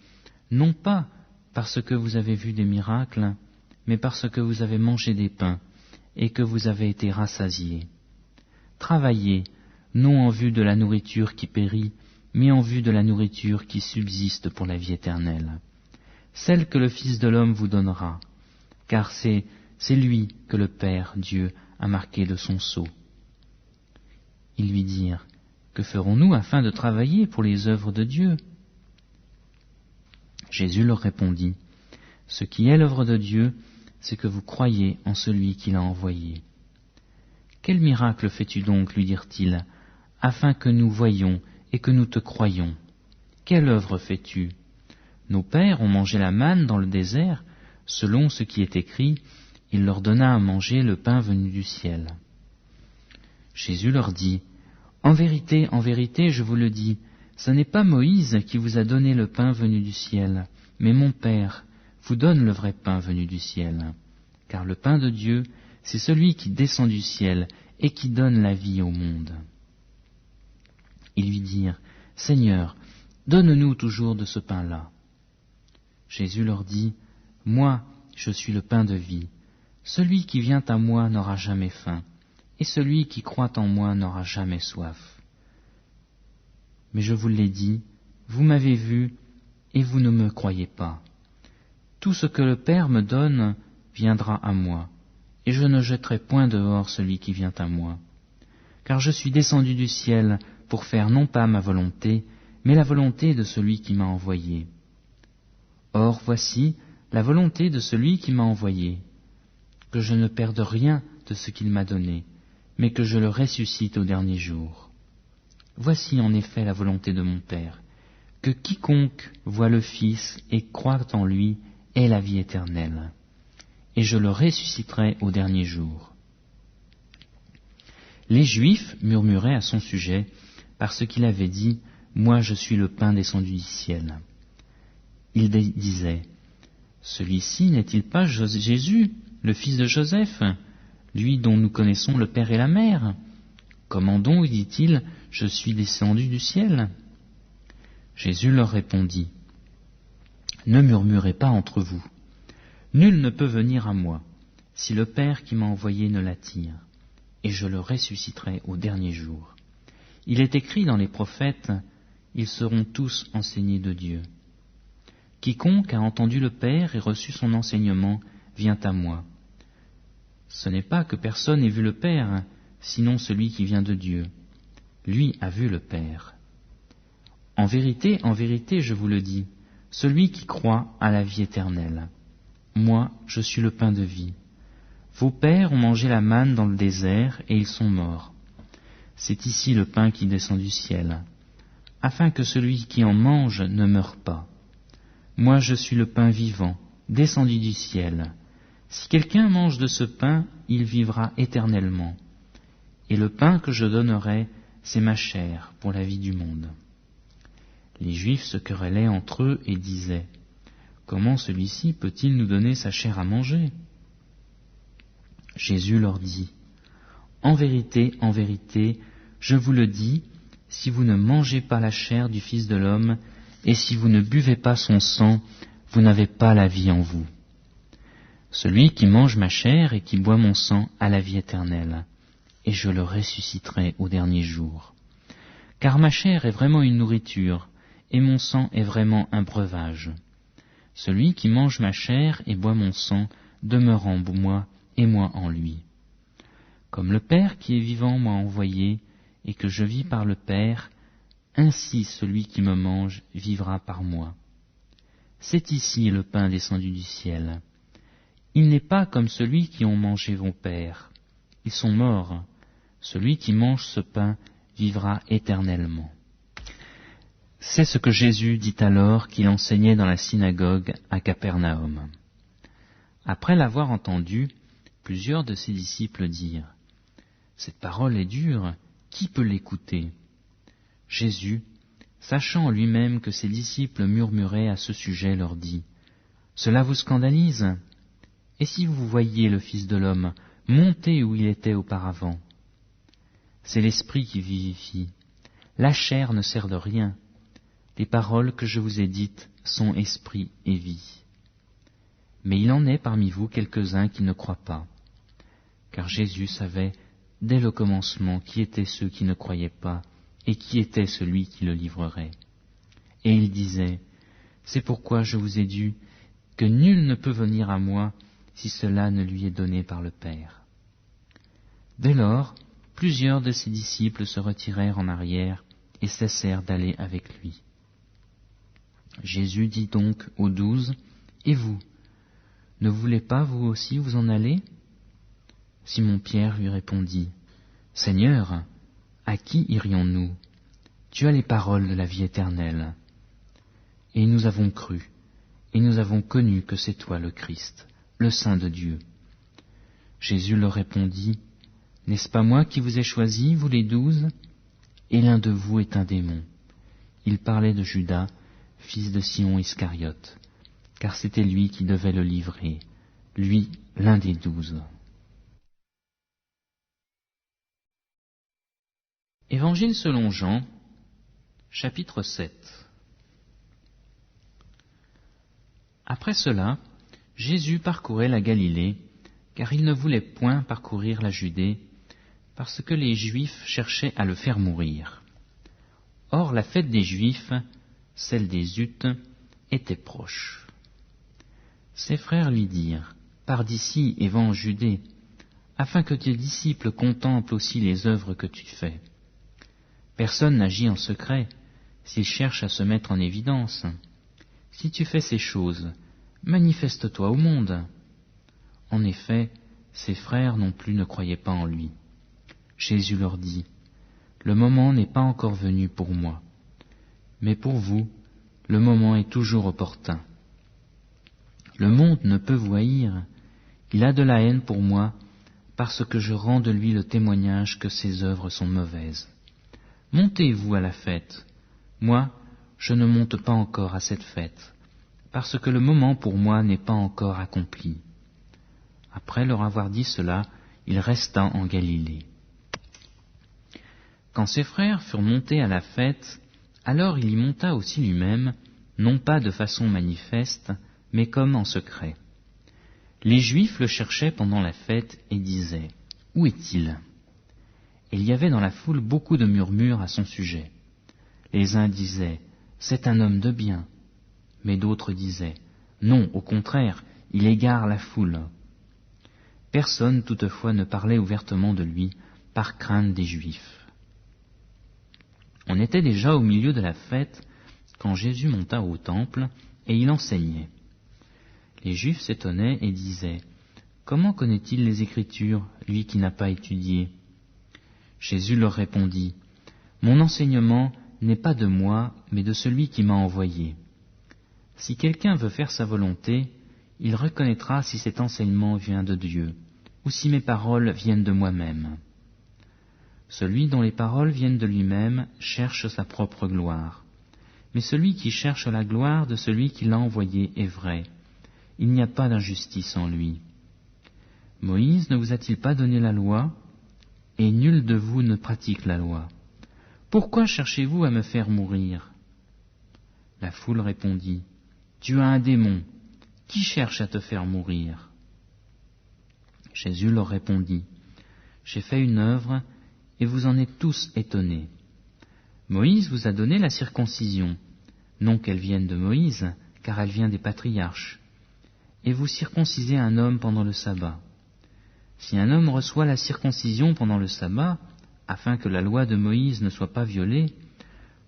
non pas parce que vous avez vu des miracles, mais parce que vous avez mangé des pains et que vous avez été rassasiés. Travaillez, non en vue de la nourriture qui périt, mais en vue de la nourriture qui subsiste pour la vie éternelle, celle que le Fils de l'homme vous donnera, car c'est lui que le Père, Dieu, a marqué de son sceau. » Ils lui dirent, « Que ferons-nous afin de travailler pour les œuvres de Dieu ?» Jésus leur répondit, « Ce qui est l'œuvre de Dieu, c'est que vous croyez en celui qui l'a envoyé. » « Quel miracle fais-tu donc, lui dirent-ils, afin que nous voyions et que nous te croyions? Quelle œuvre fais-tu? Nos pères ont mangé la manne dans le désert, selon ce qui est écrit, il leur donna à manger le pain venu du ciel. » Jésus leur dit, « En vérité, je vous le dis, ce n'est pas Moïse qui vous a donné le pain venu du ciel, mais mon Père vous donne le vrai pain venu du ciel. Car le pain de Dieu, c'est celui qui descend du ciel et qui donne la vie au monde. » Ils lui dirent, « Seigneur, donne-nous toujours de ce pain-là. » Jésus leur dit, « Moi, je suis le pain de vie. Celui qui vient à moi n'aura jamais faim, et celui qui croit en moi n'aura jamais soif. Mais je vous l'ai dit, vous m'avez vu, et vous ne me croyez pas. Tout ce que le Père me donne viendra à moi, et je ne jetterai point dehors celui qui vient à moi. Car je suis descendu du ciel pour faire non pas ma volonté, mais la volonté de celui qui m'a envoyé. Or voici la volonté de celui qui m'a envoyé, que je ne perde rien de ce qu'il m'a donné, mais que je le ressuscite au dernier jour. Voici en effet la volonté de mon Père, que quiconque voit le Fils et croit en lui ait la vie éternelle, et je le ressusciterai au dernier jour. » Les Juifs murmuraient à son sujet, parce qu'il avait dit, « Moi je suis le pain descendu du ciel. » Ils disaient, « Celui-ci n'est-il pas Jésus, le fils de Joseph, lui dont nous connaissons le Père et la Mère? Comment donc dit-il, « Je suis descendu du ciel » ?» Jésus leur répondit, « Ne murmurez pas entre vous. Nul ne peut venir à moi, si le Père qui m'a envoyé ne l'attire, et je le ressusciterai au dernier jour. Il est écrit dans les prophètes, ils seront tous enseignés de Dieu. Quiconque a entendu le Père et reçu son enseignement vient à moi. Ce n'est pas que personne ait vu le Père, sinon celui qui vient de Dieu. Lui a vu le Père. En vérité, je vous le dis, celui qui croit a la vie éternelle. Moi, je suis le pain de vie. Vos pères ont mangé la manne dans le désert et ils sont morts. C'est ici le pain qui descend du ciel, afin que celui qui en mange ne meure pas. Moi, je suis le pain vivant, descendu du ciel. Si quelqu'un mange de ce pain, il vivra éternellement. Et le pain que je donnerai, c'est ma chair pour la vie du monde. Les Juifs se querellaient entre eux et disaient, « Comment celui-ci peut-il nous donner sa chair à manger ?» Jésus leur dit, « En vérité, je vous le dis, si vous ne mangez pas la chair du Fils de l'homme, et si vous ne buvez pas son sang, vous n'avez pas la vie en vous. Celui qui mange ma chair et qui boit mon sang a la vie éternelle, et je le ressusciterai au dernier jour. Car ma chair est vraiment une nourriture, et mon sang est vraiment un breuvage. Celui qui mange ma chair et boit mon sang demeure en moi, et moi en lui. Comme le Père qui est vivant m'a envoyé, et que je vis par le Père, ainsi celui qui me mange vivra par moi. C'est ici le pain descendu du ciel. Il n'est pas comme celui qui ont mangé vos pères. Ils sont morts. Celui qui mange ce pain vivra éternellement. » C'est ce que Jésus dit alors qu'il enseignait dans la synagogue à Capernaum. Après l'avoir entendu, plusieurs de ses disciples dirent, « Cette parole est dure, qui peut l'écouter ?» Jésus, sachant lui-même que ses disciples murmuraient à ce sujet, leur dit, « Cela vous scandalise ? Et si vous voyiez le Fils de l'homme monter où il était auparavant ? C'est l'Esprit qui vivifie. La chair ne sert de rien. Les paroles que je vous ai dites sont esprit et vie. Mais il en est parmi vous quelques-uns qui ne croient pas. » Car Jésus savait dès le commencement qui étaient ceux qui ne croyaient pas et qui était celui qui le livrerait. Et il disait, « C'est pourquoi je vous ai dit que nul ne peut venir à moi si cela ne lui est donné par le Père. » Dès lors, plusieurs de ses disciples se retirèrent en arrière et cessèrent d'aller avec lui. Jésus dit donc aux 12, « Et vous, ne voulez pas vous aussi vous en aller ?» Simon-Pierre lui répondit, « Seigneur, à qui irions-nous ? Tu as les paroles de la vie éternelle. » Et nous avons cru, et nous avons connu que c'est toi le Christ, le Saint de Dieu. Jésus leur répondit, « N'est-ce pas moi qui vous ai choisis, vous les 12 ? Et l'un de vous est un démon. » Il parlait de Judas, fils de Simon Iscariote, car c'était lui qui devait le livrer, lui l'un des 12. Évangile selon Jean, chapitre 7. Après cela, Jésus parcourait la Galilée, car il ne voulait point parcourir la Judée, parce que les Juifs cherchaient à le faire mourir. Or la fête des Juifs, celle des Utes, était proche. Ses frères lui dirent, « Pars d'ici et va en Judée, afin que tes disciples contemplent aussi les œuvres que tu fais. Personne n'agit en secret s'il cherche à se mettre en évidence. Si tu fais ces choses, manifeste-toi au monde. » En effet, ses frères non plus ne croyaient pas en lui. Jésus leur dit, « Le moment n'est pas encore venu pour moi, mais pour vous, le moment est toujours opportun. Le monde ne peut vous haïr, il a de la haine pour moi, parce que je rends de lui le témoignage que ses œuvres sont mauvaises. Montez-vous à la fête. Moi, je ne monte pas encore à cette fête, parce que le moment pour moi n'est pas encore accompli. » Après leur avoir dit cela, il resta en Galilée. Quand ses frères furent montés à la fête, alors il y monta aussi lui-même, non pas de façon manifeste, mais comme en secret. Les Juifs le cherchaient pendant la fête et disaient, « Où est-il » et il y avait dans la foule beaucoup de murmures à son sujet. Les uns disaient « C'est un homme de bien », mais d'autres disaient « Non, au contraire, il égare la foule ». Personne toutefois ne parlait ouvertement de lui par crainte des Juifs. On était déjà au milieu de la fête quand Jésus monta au temple et il enseignait. Les Juifs s'étonnaient et disaient « Comment connaît-il les Écritures, lui qui n'a pas étudié ?» Jésus leur répondit « Mon enseignement n'est pas de moi, mais de celui qui m'a envoyé. Si quelqu'un veut faire sa volonté, il reconnaîtra si cet enseignement vient de Dieu, ou si mes paroles viennent de moi-même. Celui dont les paroles viennent de lui-même cherche sa propre gloire. Mais celui qui cherche la gloire de celui qui l'a envoyé est vrai. Il n'y a pas d'injustice en lui. Moïse ne vous a-t-il pas donné la loi? Et nul de vous ne pratique la loi. Pourquoi cherchez-vous à me faire mourir? La foule répondit, Tu as un démon. Qui cherche à te faire mourir? Jésus leur répondit, J'ai fait une œuvre, et vous en êtes tous étonnés. Moïse vous a donné la circoncision, non qu'elle vienne de Moïse, car elle vient des patriarches. Et vous circoncisez un homme pendant le sabbat. Si un homme reçoit la circoncision pendant le sabbat, afin que la loi de Moïse ne soit pas violée,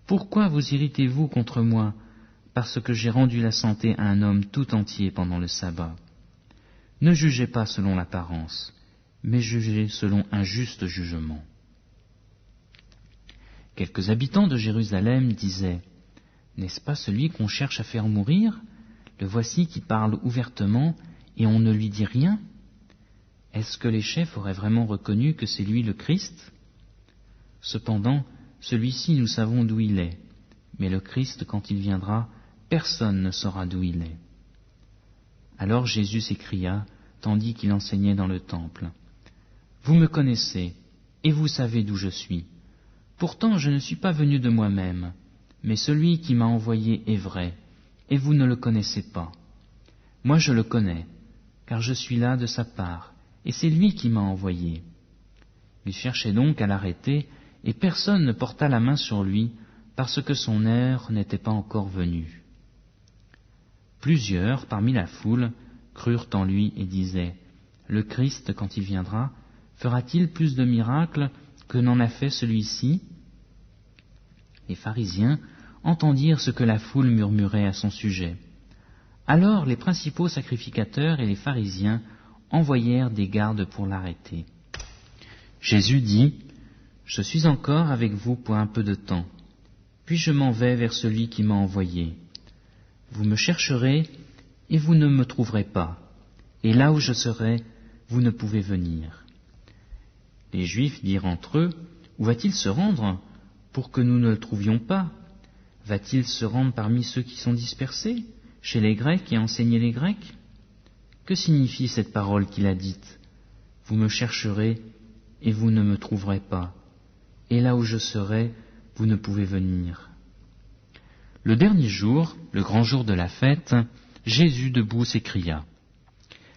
pourquoi vous irritez-vous contre moi, parce que j'ai rendu la santé à un homme tout entier pendant le sabbat? Ne jugez pas selon l'apparence, mais jugez selon un juste jugement. Quelques habitants de Jérusalem disaient, N'est-ce pas celui qu'on cherche à faire mourir? Le voici qui parle ouvertement, et on ne lui dit rien. Est-ce que les chefs auraient vraiment reconnu que c'est lui le Christ? Cependant, celui-ci nous savons d'où il est, mais le Christ, quand il viendra, personne ne saura d'où il est. Alors Jésus s'écria, tandis qu'il enseignait dans le temple, Vous me connaissez, et vous savez d'où je suis. Pourtant je ne suis pas venu de moi-même, mais celui qui m'a envoyé est vrai, et vous ne le connaissez pas. Moi je le connais, car je suis là de sa part, et c'est lui qui m'a envoyé. Il cherchait donc à l'arrêter, et personne ne porta la main sur lui, parce que son heure n'était pas encore venue. Plusieurs, parmi la foule, crurent en lui et disaient, Le Christ, quand il viendra, fera-t-il plus de miracles que n'en a fait celui-ci? Les pharisiens entendirent ce que la foule murmurait à son sujet. Alors les principaux sacrificateurs et les pharisiens envoyèrent des gardes pour l'arrêter. Jésus dit, Je suis encore avec vous pour un peu de temps, puis je m'en vais vers celui qui m'a envoyé. Vous me chercherez et vous ne me trouverez pas, et là où je serai, vous ne pouvez venir. Les Juifs dirent entre eux, Où va-t-il se rendre pour que nous ne le trouvions pas? Va-t-il se rendre parmi ceux qui sont dispersés, chez les Grecs et enseigner les Grecs? Que signifie cette parole qu'il a dite? Vous me chercherez et vous ne me trouverez pas, et là où je serai, vous ne pouvez venir. Le dernier jour, le grand jour de la fête, Jésus debout s'écria,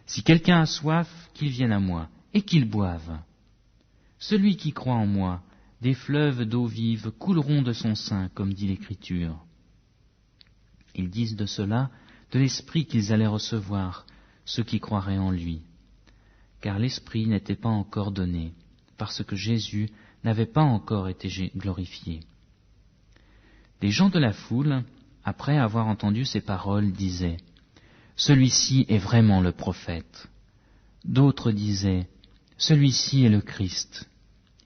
Si quelqu'un a soif, qu'il vienne à moi, et qu'il boive. Celui qui croit en moi, des fleuves d'eau vive couleront de son sein, comme dit l'Écriture. Ils disent de cela de l'Esprit qu'ils allaient recevoir, ceux qui croiraient en lui. Car l'Esprit n'était pas encore donné, parce que Jésus n'avait pas encore été glorifié. Les gens de la foule, après avoir entendu ces paroles, disaient, Celui-ci est vraiment le prophète. D'autres disaient, Celui-ci est le Christ.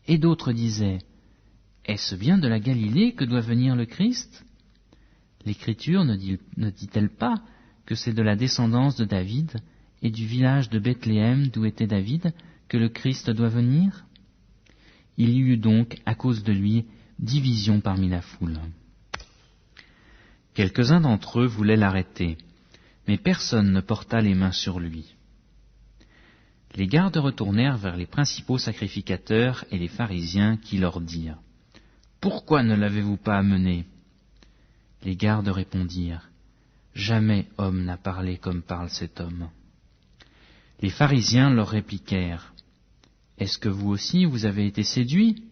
Et d'autres disaient, Est-ce bien de la Galilée que doit venir le Christ? L'Écriture ne dit-elle pas que c'est de la descendance de David et du village de Bethléem d'où était David que le Christ doit venir? Il y eut donc, à cause de lui, division parmi la foule. Quelques-uns d'entre eux voulaient l'arrêter, mais personne ne porta les mains sur lui. Les gardes retournèrent vers les principaux sacrificateurs et les pharisiens qui leur dirent, « Pourquoi ne l'avez-vous pas amené ?» Les gardes répondirent, « Jamais homme n'a parlé comme parle cet homme. » Les pharisiens leur répliquèrent, « Est-ce que vous aussi vous avez été séduits?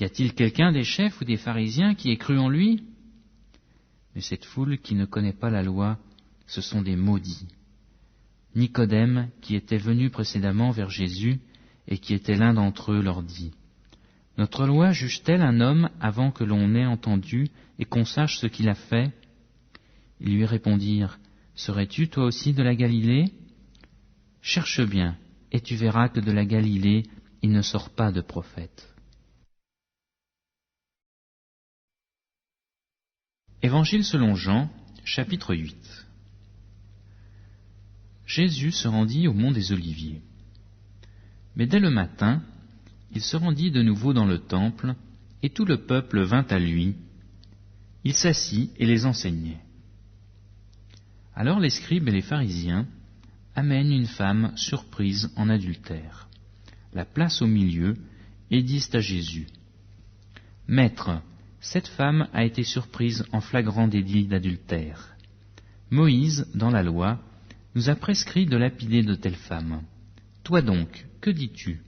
Y a-t-il quelqu'un des chefs ou des pharisiens qui ait cru en lui? Mais cette foule qui ne connaît pas la loi, ce sont des maudits. Nicodème, qui était venu précédemment vers Jésus et qui était l'un d'entre eux, leur dit: Notre loi juge-t-elle un homme avant que l'on ait entendu et qu'on sache ce qu'il a fait? Ils lui répondirent: Serais-tu toi aussi de la Galilée? Cherche bien, et tu verras que de la Galilée il ne sort pas de prophète. Évangile selon Jean, chapitre 8. Jésus se rendit au mont des Oliviers. Mais dès le matin, il se rendit de nouveau dans le temple, et tout le peuple vint à lui. Il s'assit et les enseignait. Alors les scribes et les pharisiens amènent une femme surprise en adultère, la placent au milieu et disent à Jésus: Maître, cette femme a été surprise en flagrant délit d'adultère. Moïse, dans la loi, nous a prescrit de lapider de telles femmes. Toi donc, que dis-tu?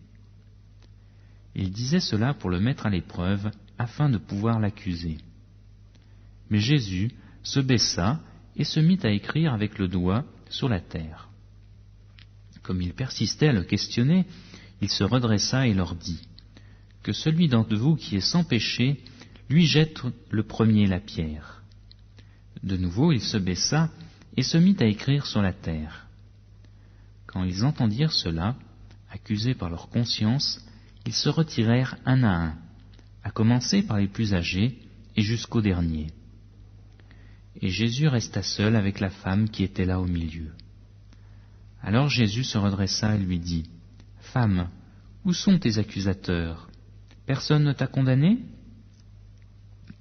Il disait cela pour le mettre à l'épreuve, afin de pouvoir l'accuser. Mais Jésus se baissa et se mit à écrire avec le doigt sur la terre. Comme il persistait à le questionner, il se redressa et leur dit: Que celui d'entre vous qui est sans péché lui jette le premier la pierre. De nouveau il se baissa et se mit à écrire sur la terre. Quand ils entendirent cela, accusés par leur conscience, ils se retirèrent un à un, à commencer par les plus âgés et jusqu'au dernier. Et Jésus resta seul avec la femme qui était là au milieu. Alors Jésus se redressa et lui dit: Femme, où sont tes accusateurs? Personne ne t'a condamné?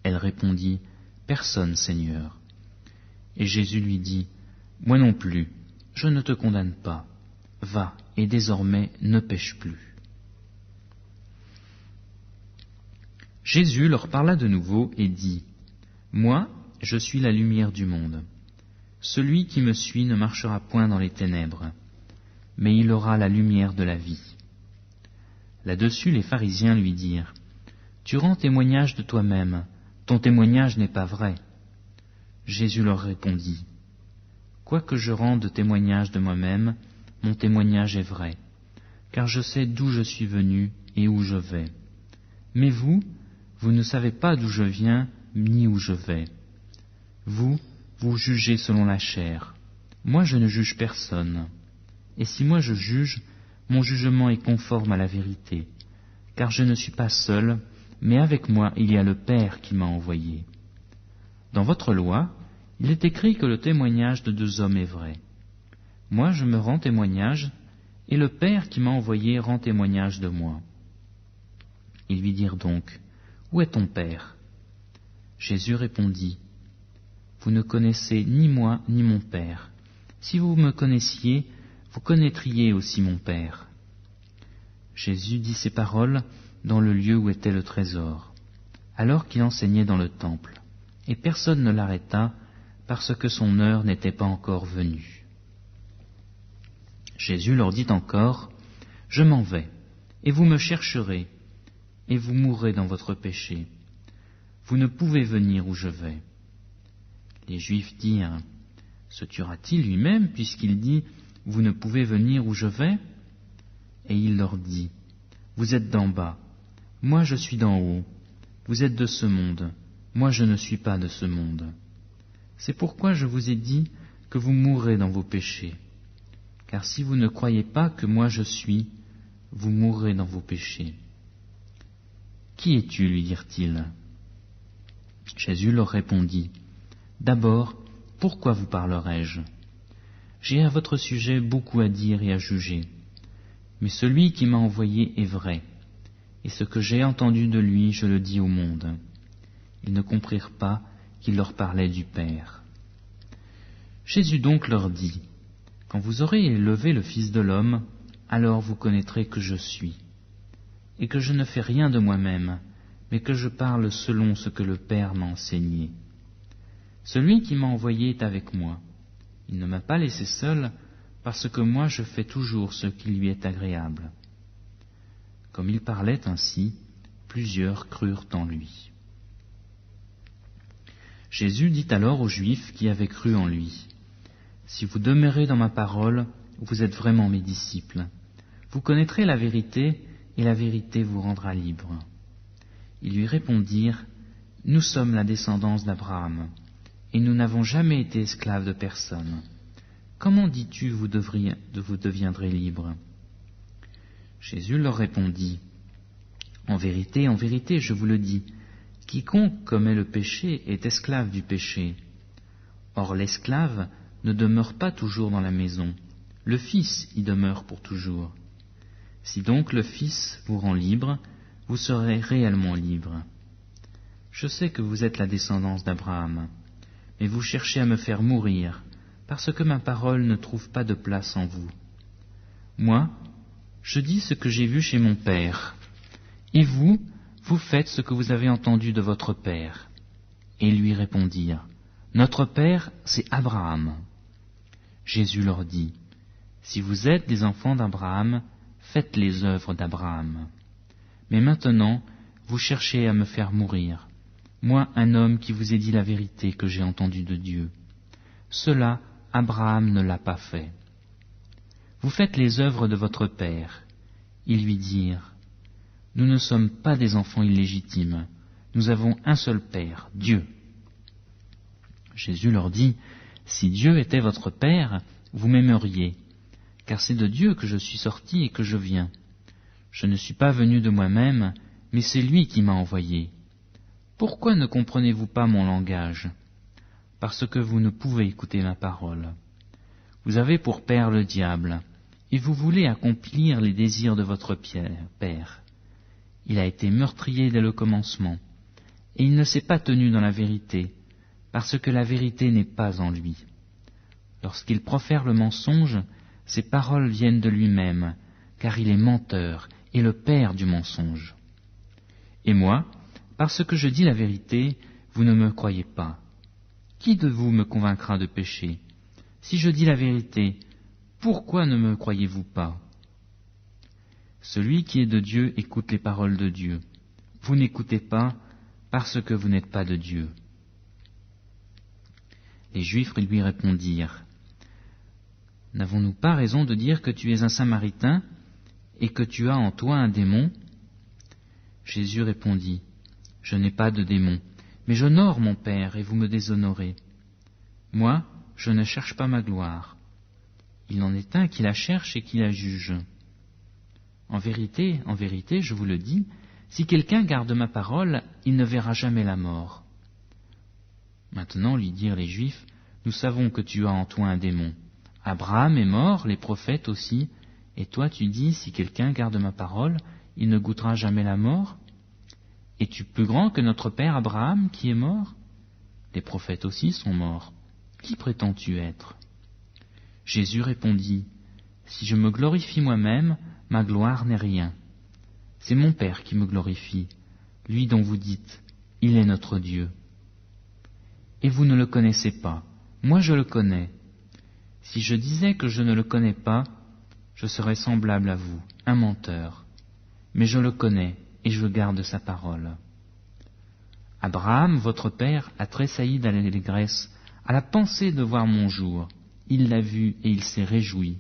Elle répondit: Personne, Seigneur. Et Jésus lui dit: Moi non plus, je ne te condamne pas. Va, et désormais ne pêche plus. Jésus leur parla de nouveau et dit: Moi, je suis la lumière du monde. Celui qui me suit ne marchera point dans les ténèbres, mais il aura la lumière de la vie. Là-dessus, les pharisiens lui dirent: Tu rends témoignage de toi-même, ton témoignage n'est pas vrai. Jésus leur répondit: Quoique je rende témoignage de moi-même, mon témoignage est vrai, car je sais d'où je suis venu et où je vais. Mais vous, vous ne savez pas d'où je viens ni où je vais. Vous, vous jugez selon la chair. Moi, je ne juge personne. Et si moi je juge, mon jugement est conforme à la vérité, car je ne suis pas seul, mais avec moi il y a le Père qui m'a envoyé. Dans votre loi, il est écrit que le témoignage de deux hommes est vrai. Moi, je me rends témoignage, et le Père qui m'a envoyé rend témoignage de moi. Ils lui dirent donc: Où est ton Père? Jésus répondit: Vous ne connaissez ni moi ni mon Père. Si vous me connaissiez, vous connaîtriez aussi mon Père. Jésus dit ces paroles dans le lieu où était le trésor, alors qu'il enseignait dans le temple, et personne ne l'arrêta, parce que son heure n'était pas encore venue. Jésus leur dit encore: Je m'en vais, et vous me chercherez, et vous mourrez dans votre péché. Vous ne pouvez venir où je vais. Les Juifs dirent: Se tuera-t-il lui-même, puisqu'il dit: Vous ne pouvez venir où je vais? Et il leur dit: Vous êtes d'en bas, moi je suis d'en haut. Vous êtes de ce monde, moi je ne suis pas de ce monde. C'est pourquoi je vous ai dit que vous mourrez dans vos péchés. Car si vous ne croyez pas que moi je suis, vous mourrez dans vos péchés. Qui es-tu? Lui dirent-ils. Jésus leur répondit: D'abord, pourquoi vous parlerai-je? J'ai à votre sujet beaucoup à dire et à juger. Mais celui qui m'a envoyé est vrai, et ce que j'ai entendu de lui, je le dis au monde. Ils ne comprirent pas qu'il leur parlait du Père. Jésus donc leur dit: Quand vous aurez élevé le Fils de l'homme, alors vous connaîtrez que je suis, et que je ne fais rien de moi-même, mais que je parle selon ce que le Père m'a enseigné. Celui qui m'a envoyé est avec moi. Il ne m'a pas laissé seul, parce que moi je fais toujours ce qui lui est agréable. Comme il parlait ainsi, plusieurs crurent en lui. Jésus dit alors aux Juifs qui avaient cru en lui, « Si vous demeurez dans ma parole, vous êtes vraiment mes disciples. Vous connaîtrez la vérité, et la vérité vous rendra libre. » Ils lui répondirent, « Nous sommes la descendance d'Abraham, et nous n'avons jamais été esclaves de personne. Comment dis-tu vous deviendrez libres ?» Jésus leur répondit, « En vérité, je vous le dis, quiconque commet le péché est esclave du péché. Or l'esclave ne demeure pas toujours dans la maison, le Fils y demeure pour toujours. Si donc le Fils vous rend libre, vous serez réellement libre. Je sais que vous êtes la descendance d'Abraham, mais vous cherchez à me faire mourir, parce que ma parole ne trouve pas de place en vous. Moi, je dis ce que j'ai vu chez mon Père, et vous, vous faites ce que vous avez entendu de votre Père. » Et ils lui répondirent, « Notre Père, c'est Abraham. » Jésus leur dit, « Si vous êtes des enfants d'Abraham, faites les œuvres d'Abraham. Mais maintenant, vous cherchez à me faire mourir, moi, un homme qui vous ai dit la vérité que j'ai entendue de Dieu. Cela, Abraham ne l'a pas fait. Vous faites les œuvres de votre Père. » Ils lui dirent, « Nous ne sommes pas des enfants illégitimes, nous avons un seul Père, Dieu. » Jésus leur dit, « Si Dieu était votre Père, vous m'aimeriez, car c'est de Dieu que je suis sorti et que je viens. Je ne suis pas venu de moi-même, mais c'est lui qui m'a envoyé. Pourquoi ne comprenez-vous pas mon langage ? Parce que vous ne pouvez écouter ma parole. Vous avez pour père le diable, et vous voulez accomplir les désirs de votre père. Il a été meurtrier dès le commencement, et il ne s'est pas tenu dans la vérité, parce que la vérité n'est pas en lui. Lorsqu'il profère le mensonge, ses paroles viennent de lui-même, car il est menteur et le père du mensonge. Et moi, parce que je dis la vérité, vous ne me croyez pas. Qui de vous me convaincra de péché ? Si je dis la vérité, pourquoi ne me croyez-vous pas ? Celui qui est de Dieu écoute les paroles de Dieu. Vous n'écoutez pas parce que vous n'êtes pas de Dieu. » Les Juifs lui répondirent, « N'avons-nous pas raison de dire que tu es un Samaritain et que tu as en toi un démon ?» Jésus répondit, « Je n'ai pas de démon, mais j'honore mon Père et vous me déshonorez. Moi, je ne cherche pas ma gloire. Il en est un qui la cherche et qui la juge. En vérité, je vous le dis, si quelqu'un garde ma parole, il ne verra jamais la mort. » Maintenant, lui dirent les Juifs, « Nous savons que tu as en toi un démon. Abraham est mort, les prophètes aussi, et toi tu dis, si quelqu'un garde ma parole, il ne goûtera jamais la mort. Es-tu plus grand que notre père Abraham qui est mort ? Les prophètes aussi sont morts. Qui prétends-tu être ? » Jésus répondit, « Si je me glorifie moi-même, ma gloire n'est rien. C'est mon Père qui me glorifie, lui dont vous dites, il est notre Dieu. Et vous ne le connaissez pas, moi je le connais. Si je disais que je ne le connais pas, je serais semblable à vous, un menteur. Mais je le connais et je garde sa parole. Abraham, votre père, a tressailli d'allégresse à la pensée de voir mon jour. Il l'a vu et il s'est réjoui. »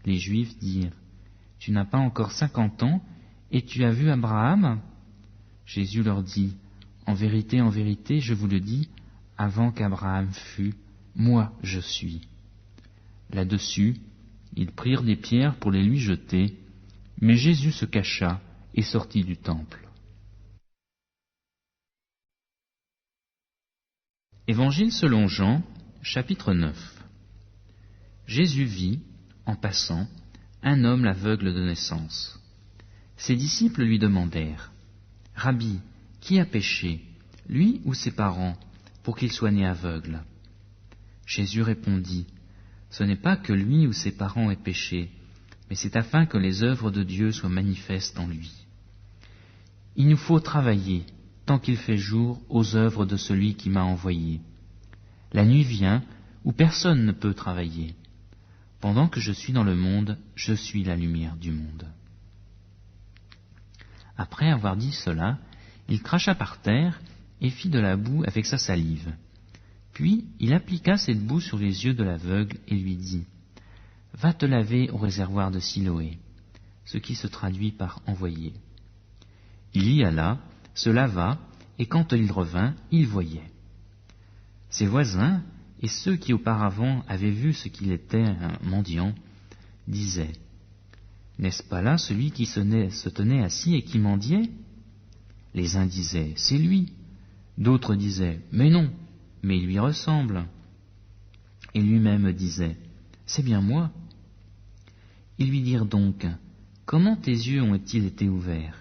Les Juifs dirent, « Tu n'as pas encore 50 ans et tu as vu Abraham ?» Jésus leur dit, « En vérité, je vous le dis, avant qu'Abraham fût, moi je suis. » Là-dessus, ils prirent des pierres pour les lui jeter, mais Jésus se cacha et sortit du temple. Évangile selon Jean, chapitre 9. Jésus vit, en passant, un homme aveugle de naissance. Ses disciples lui demandèrent, « Rabbi, qui a péché, lui ou ses parents, pour qu'il soit né aveugle ?» Jésus répondit, « Ce n'est pas que lui ou ses parents aient péché, mais c'est afin que les œuvres de Dieu soient manifestes en lui. Il nous faut travailler, tant qu'il fait jour, aux œuvres de celui qui m'a envoyé. La nuit vient où personne ne peut travailler. Pendant que je suis dans le monde, je suis la lumière du monde. » Après avoir dit cela, il cracha par terre et fit de la boue avec sa salive. Puis il appliqua cette boue sur les yeux de l'aveugle et lui dit « Va te laver au réservoir de Siloé », ce qui se traduit par « envoyer ». Il y alla, se lava, et quand il revint, il voyait. Ses voisins, et ceux qui auparavant avaient vu ce qu'il était un mendiant, disaient « N'est-ce pas là celui qui se tenait assis et qui mendiait ?» Les uns disaient « C'est lui ». D'autres disaient « Mais non, mais il lui ressemble. » Et lui-même disait « C'est bien moi. » Ils lui dirent donc « Comment tes yeux ont-ils été ouverts ?»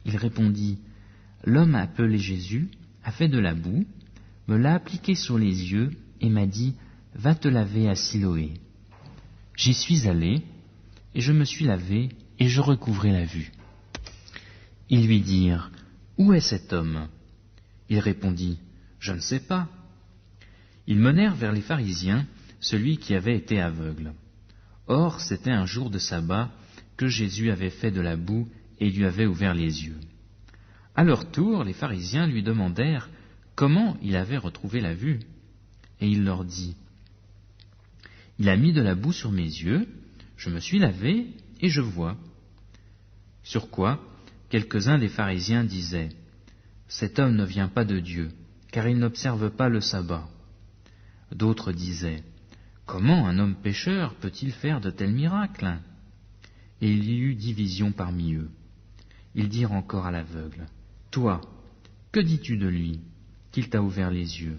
Il répondit « L'homme appelé Jésus a fait de la boue, me l'a appliqué sur les yeux et m'a dit « Va te laver à Siloé ». J'y suis allé, et je me suis lavé, et je recouvrai la vue. Ils lui dirent « Où est cet homme ?» Il répondit « Je ne sais pas. » Ils menèrent vers les pharisiens celui qui avait été aveugle. Or, c'était un jour de sabbat que Jésus avait fait de la boue et lui avait ouvert les yeux. À leur tour, les pharisiens lui demandèrent comment il avait retrouvé la vue. Et il leur dit « Il a mis de la boue sur mes yeux, je me suis lavé et je vois. » Sur quoi, quelques-uns des pharisiens disaient « Cet homme ne vient pas de Dieu, car il n'observe pas le sabbat. » D'autres disaient « Comment un homme pécheur peut-il faire de tels miracles ?» Et il y eut division parmi eux. Ils dirent encore à l'aveugle « Toi, que dis-tu de lui, qu'il t'a ouvert les yeux ?»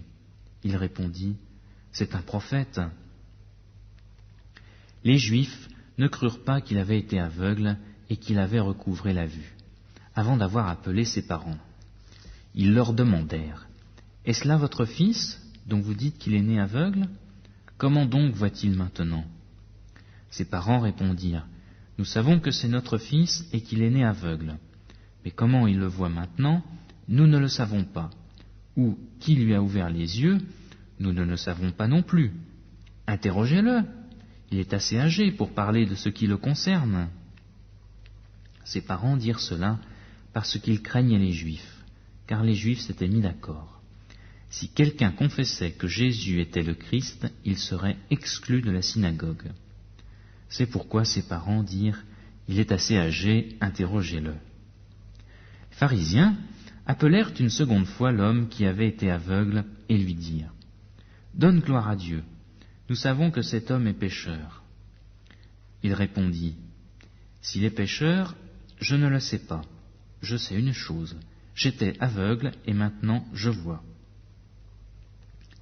Il répondit « C'est un prophète. » Les Juifs ne crurent pas qu'il avait été aveugle et qu'il avait recouvré la vue, avant d'avoir appelé ses parents. Ils leur demandèrent « Est-ce là votre fils, dont vous dites qu'il est né aveugle ? Comment donc voit-il maintenant ?» Ses parents répondirent « Nous savons que c'est notre fils et qu'il est né aveugle. Mais comment il le voit maintenant, nous ne le savons pas. Ou qui lui a ouvert les yeux, nous ne le savons pas non plus. Interrogez-le, il est assez âgé pour parler de ce qui le concerne. » Ses parents dirent cela parce qu'ils craignaient les Juifs, car les Juifs s'étaient mis d'accord. Si quelqu'un confessait que Jésus était le Christ, il serait exclu de la synagogue. C'est pourquoi ses parents dirent « Il est assez âgé, interrogez-le. » Les pharisiens appelèrent une seconde fois l'homme qui avait été aveugle et lui dirent « Donne gloire à Dieu, nous savons que cet homme est pécheur. » Il répondit « S'il est pécheur, je ne le sais pas. Je sais une chose, j'étais aveugle et maintenant je vois. »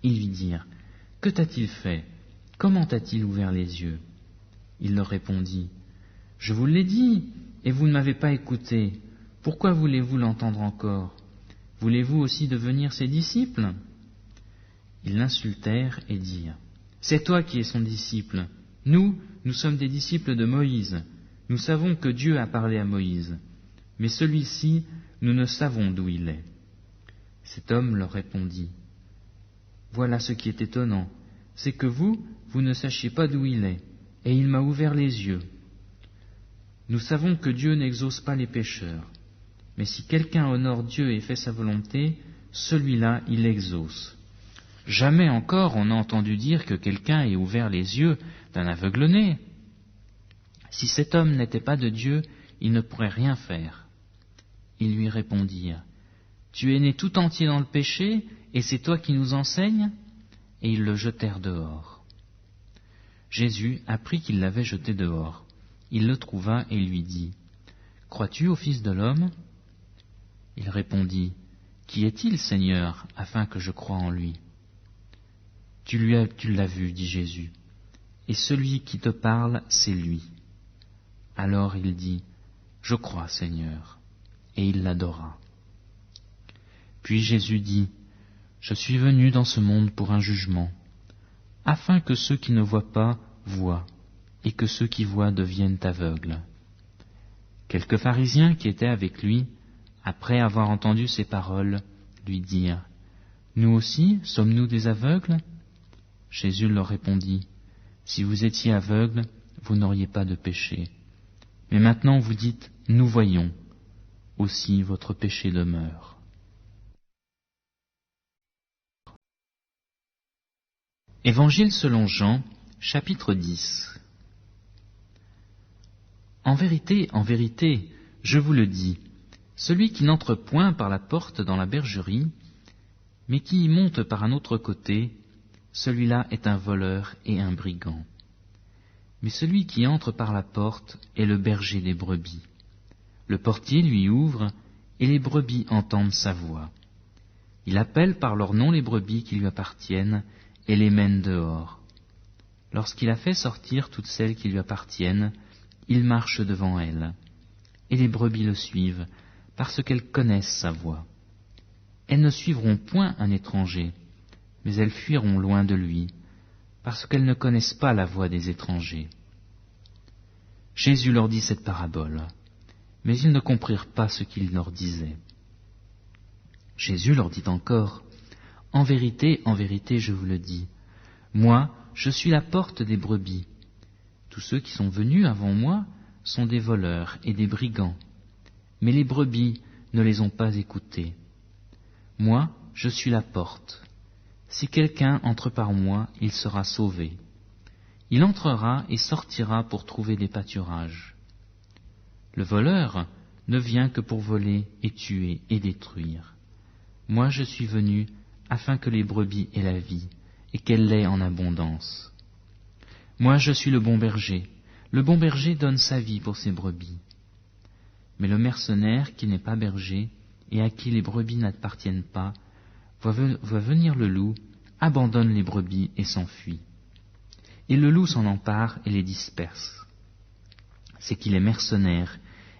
Ils lui dirent « Que t'a-t-il fait? Comment t'a-t-il ouvert les yeux ?» Il leur répondit « Je vous l'ai dit, et vous ne m'avez pas écouté. Pourquoi voulez-vous l'entendre encore? Voulez-vous aussi devenir ses disciples ?» Ils l'insultèrent et dirent « C'est toi qui es son disciple. Nous sommes des disciples de Moïse. Nous savons que Dieu a parlé à Moïse. Mais celui-ci, nous ne savons d'où il est. » Cet homme leur répondit « Voilà ce qui est étonnant, c'est que vous ne sachiez pas d'où il est, et il m'a ouvert les yeux. Nous savons que Dieu n'exauce pas les pécheurs, mais si quelqu'un honore Dieu et fait sa volonté, celui-là il l'exauce. Jamais encore on n'a entendu dire que quelqu'un ait ouvert les yeux d'un aveugle-né. Si cet homme n'était pas de Dieu, il ne pourrait rien faire. » Ils lui répondirent « Tu es né tout entier dans le péché, et c'est toi qui nous enseignes ?» Et ils le jetèrent dehors. Jésus apprit qu'il l'avait jeté dehors. Il le trouva et lui dit « Crois-tu au Fils de l'homme » Il répondit « Qui est-il, Seigneur, afin que je croie en lui ?» Tu l'as vu, dit Jésus, et celui qui te parle, c'est lui. Alors il dit « Je crois, Seigneur », et il l'adora. Puis Jésus dit « Je suis venu dans ce monde pour un jugement, afin que ceux qui ne voient pas voient, et que ceux qui voient deviennent aveugles. » Quelques pharisiens qui étaient avec lui, après avoir entendu ces paroles, lui dirent « Nous aussi, sommes-nous des aveugles ?» Jésus leur répondit « Si vous étiez aveugles, vous n'auriez pas de péché. Mais maintenant vous dites « Nous voyons ». aussi votre péché demeure. Évangile selon Jean, chapitre 10. En vérité, je vous le dis, celui qui n'entre point par la porte dans la bergerie, mais qui y monte par un autre côté, celui-là est un voleur et un brigand. Mais celui qui entre par la porte est le berger des brebis. Le portier lui ouvre, et les brebis entendent sa voix. Il appelle par leur nom les brebis qui lui appartiennent, et les mène dehors. Lorsqu'il a fait sortir toutes celles qui lui appartiennent, il marche devant elles, et les brebis le suivent, parce qu'elles connaissent sa voix. Elles ne suivront point un étranger, mais elles fuiront loin de lui, parce qu'elles ne connaissent pas la voix des étrangers. Jésus leur dit cette parabole, mais ils ne comprirent pas ce qu'il leur disait. Jésus leur dit encore, en vérité, je vous le dis, moi, je suis la porte des brebis. Tous ceux qui sont venus avant moi sont des voleurs et des brigands, mais les brebis ne les ont pas écoutés. Moi, je suis la porte. Si quelqu'un entre par moi, il sera sauvé. Il entrera et sortira pour trouver des pâturages. Le voleur ne vient que pour voler et tuer et détruire. Moi, je suis venu afin que les brebis aient la vie et qu'elle l'ait en abondance. Moi, je suis le bon berger. Le bon berger donne sa vie pour ses brebis. Mais le mercenaire qui n'est pas berger et à qui les brebis n'appartiennent pas, voit venir le loup, abandonne les brebis et s'enfuit. Et le loup s'en empare et les disperse. C'est qu'il est mercenaire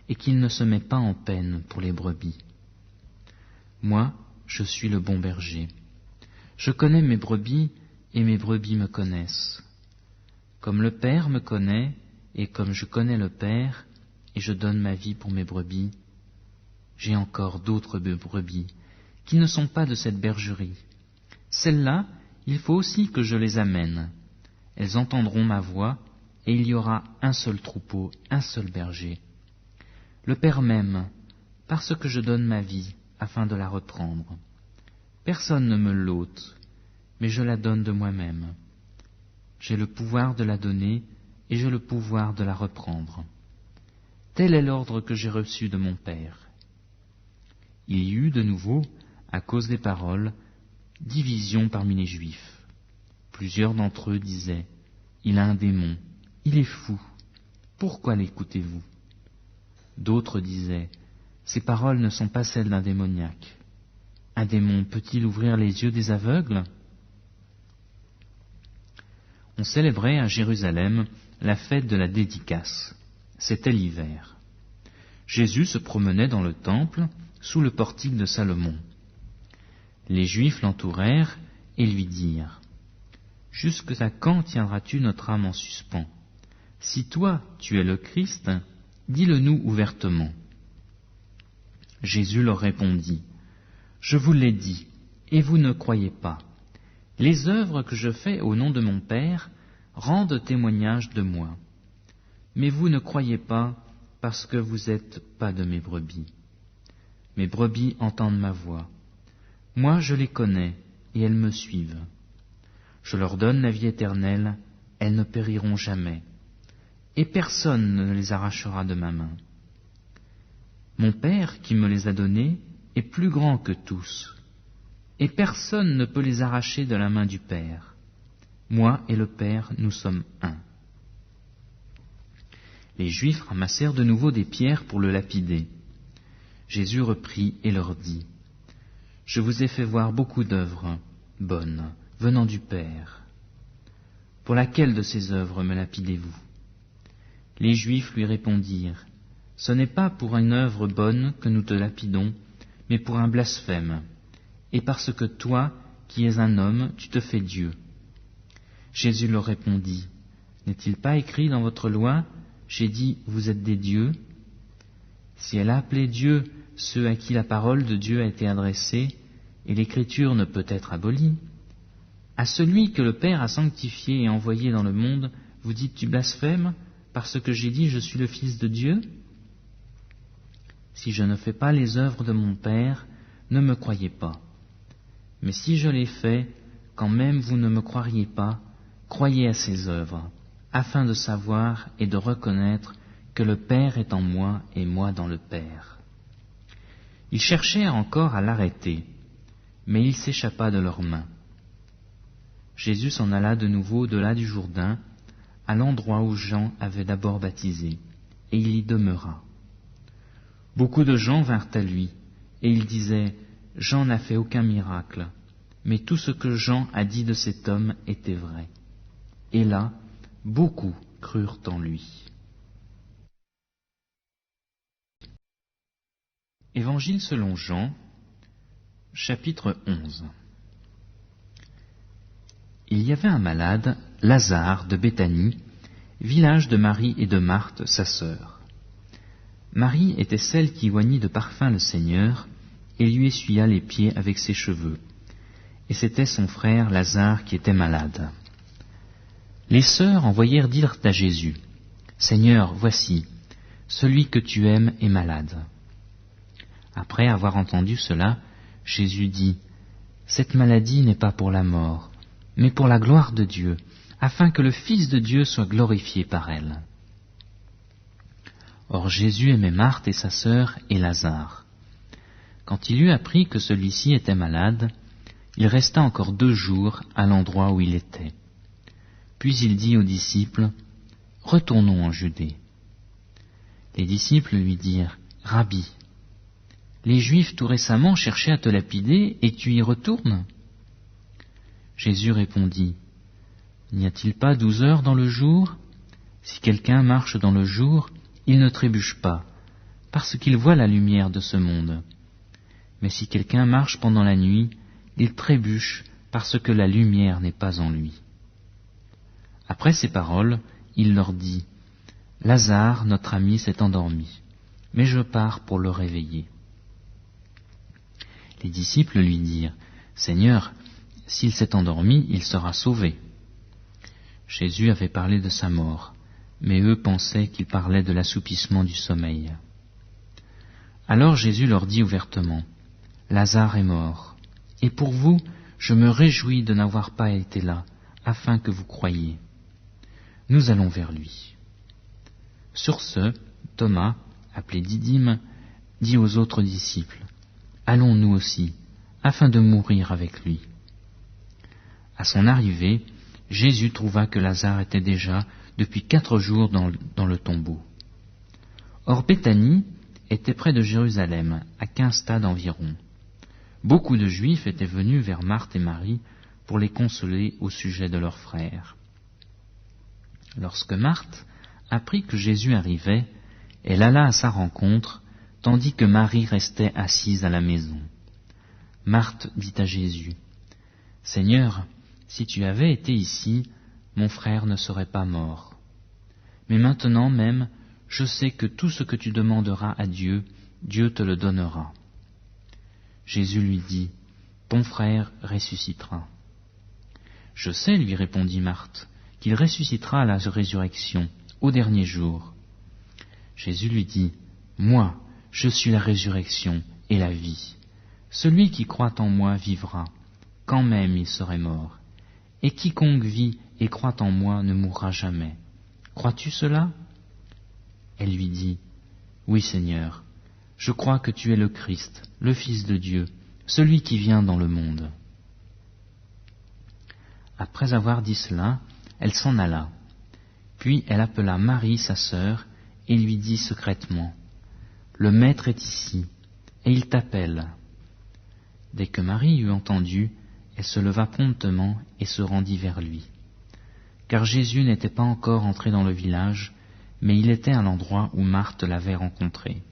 et qu'il ne se met pas en peine pour les brebis. Moi, je suis le bon berger. Je connais mes brebis et mes brebis me connaissent. Comme le Père me connaît et comme je connais le Père et je donne ma vie pour mes brebis, j'ai encore d'autres brebis qui ne sont pas de cette bergerie. Celles-là, il faut aussi que je les amène. Elles entendront ma voix, et il y aura un seul troupeau, un seul berger. Le Père m'aime, parce que je donne ma vie, afin de la reprendre. Personne ne me l'ôte, mais je la donne de moi-même. J'ai le pouvoir de la donner, et j'ai le pouvoir de la reprendre. Tel est l'ordre que j'ai reçu de mon Père. Il y eut de nouveau, à cause des paroles, division parmi les Juifs. Plusieurs d'entre eux disaient, « Il a un démon, il est fou, pourquoi l'écoutez-vous » D'autres disaient, « Ces paroles ne sont pas celles d'un démoniaque. Un démon peut-il ouvrir les yeux des aveugles » On célébrait à Jérusalem la fête de la dédicace. C'était l'hiver. Jésus se promenait dans le temple, sous le portique de Salomon. Les Juifs l'entourèrent et lui dirent, « Jusqu'à quand tiendras-tu notre âme en suspens? Si toi, tu es le Christ, dis-le-nous ouvertement. » Jésus leur répondit, « Je vous l'ai dit, et vous ne croyez pas. Les œuvres que je fais au nom de mon Père rendent témoignage de moi. Mais vous ne croyez pas parce que vous n'êtes pas de mes brebis. Mes brebis entendent ma voix. Moi je les connais, et elles me suivent. Je leur donne la vie éternelle, elles ne périront jamais, et personne ne les arrachera de ma main. Mon Père qui me les a donnés est plus grand que tous, et personne ne peut les arracher de la main du Père. Moi et le Père, nous sommes un. » Les Juifs ramassèrent de nouveau des pierres pour le lapider. Jésus reprit et leur dit, « Je vous ai fait voir beaucoup d'œuvres bonnes venant du Père. Pour laquelle de ces œuvres me lapidez-vous » Les Juifs lui répondirent, « Ce n'est pas pour une œuvre bonne que nous te lapidons, mais pour un blasphème, et parce que toi, qui es un homme, tu te fais Dieu. » Jésus leur répondit, « N'est-il pas écrit dans votre loi, j'ai dit, vous êtes des dieux » Si elle a appelé Dieu ceux à qui la parole de Dieu a été adressée, et l'Écriture ne peut être abolie, à celui que le Père a sanctifié et envoyé dans le monde, vous dites, tu blasphèmes, parce que j'ai dit, je suis le Fils de Dieu ? Si je ne fais pas les œuvres de mon Père, ne me croyez pas. Mais si je les fais, quand même vous ne me croiriez pas, croyez à ces œuvres, afin de savoir et de reconnaître que le Père est en moi et moi dans le Père. » Ils cherchèrent encore à l'arrêter, mais il s'échappa de leurs mains. Jésus s'en alla de nouveau au-delà du Jourdain, à l'endroit où Jean avait d'abord baptisé, et il y demeura. Beaucoup de gens vinrent à lui, et ils disaient, « Jean n'a fait aucun miracle, mais tout ce que Jean a dit de cet homme était vrai. » Et là, beaucoup crurent en lui. Évangile selon Jean, chapitre 11. Il y avait un malade, Lazare de Béthanie, village de Marie et de Marthe, sa sœur. Marie était celle qui oignit de parfum le Seigneur et lui essuya les pieds avec ses cheveux. Et c'était son frère Lazare qui était malade. Les sœurs envoyèrent dire à Jésus, « Seigneur, voici, celui que tu aimes est malade. » Après avoir entendu cela, Jésus dit, « Cette maladie n'est pas pour la mort, mais pour la gloire de Dieu, afin que le Fils de Dieu soit glorifié par elle. » Or Jésus aimait Marthe et sa sœur et Lazare. Quand il eut appris que celui-ci était malade, il resta encore 2 jours à l'endroit où il était. Puis il dit aux disciples, « Retournons en Judée. » Les disciples lui dirent, « Rabbi, les Juifs tout récemment cherchaient à te lapider et tu y retournes ?» Jésus répondit, « N'y a-t-il pas 12 heures dans le jour? Si quelqu'un marche dans le jour, il ne trébuche pas, parce qu'il voit la lumière de ce monde. Mais si quelqu'un marche pendant la nuit, il trébuche parce que la lumière n'est pas en lui. » Après ces paroles, il leur dit, « Lazare, notre ami, s'est endormi, mais je pars pour le réveiller. » Les disciples lui dirent, « Seigneur, s'il s'est endormi, il sera sauvé. » Jésus avait parlé de sa mort, mais eux pensaient qu'il parlait de l'assoupissement du sommeil. Alors Jésus leur dit ouvertement, « Lazare est mort, et pour vous, je me réjouis de n'avoir pas été là, afin que vous croyiez. Nous allons vers lui. » Sur ce, Thomas, appelé Didyme, dit aux autres disciples, « Allons nous aussi, afin de mourir avec lui. » À son arrivée, Jésus trouva que Lazare était déjà depuis 4 jours dans le tombeau. Or Béthanie était près de Jérusalem, à 15 stades environ. Beaucoup de Juifs étaient venus vers Marthe et Marie pour les consoler au sujet de leur frère. Lorsque Marthe apprit que Jésus arrivait, elle alla à sa rencontre, tandis que Marie restait assise à la maison. Marthe dit à Jésus, « Seigneur, si tu avais été ici, mon frère ne serait pas mort. Mais maintenant même, je sais que tout ce que tu demanderas à Dieu, Dieu te le donnera. » Jésus lui dit, « Ton frère ressuscitera. » « Je sais, lui répondit Marthe, qu'il ressuscitera à la résurrection, au dernier jour. » Jésus lui dit, « Moi, je suis la résurrection et la vie. Celui qui croit en moi vivra, quand même il serait mort. Et quiconque vit et croit en moi ne mourra jamais. Crois-tu cela ?» Elle lui dit, « Oui, Seigneur, je crois que tu es le Christ, le Fils de Dieu, celui qui vient dans le monde. » Après avoir dit cela, elle s'en alla. Puis elle appela Marie, sa sœur, et lui dit secrètement, « Le Maître est ici, et il t'appelle. » Dès que Marie eut entendu, elle se leva promptement et se rendit vers lui. Car Jésus n'était pas encore entré dans le village, mais il était à l'endroit où Marthe l'avait rencontré.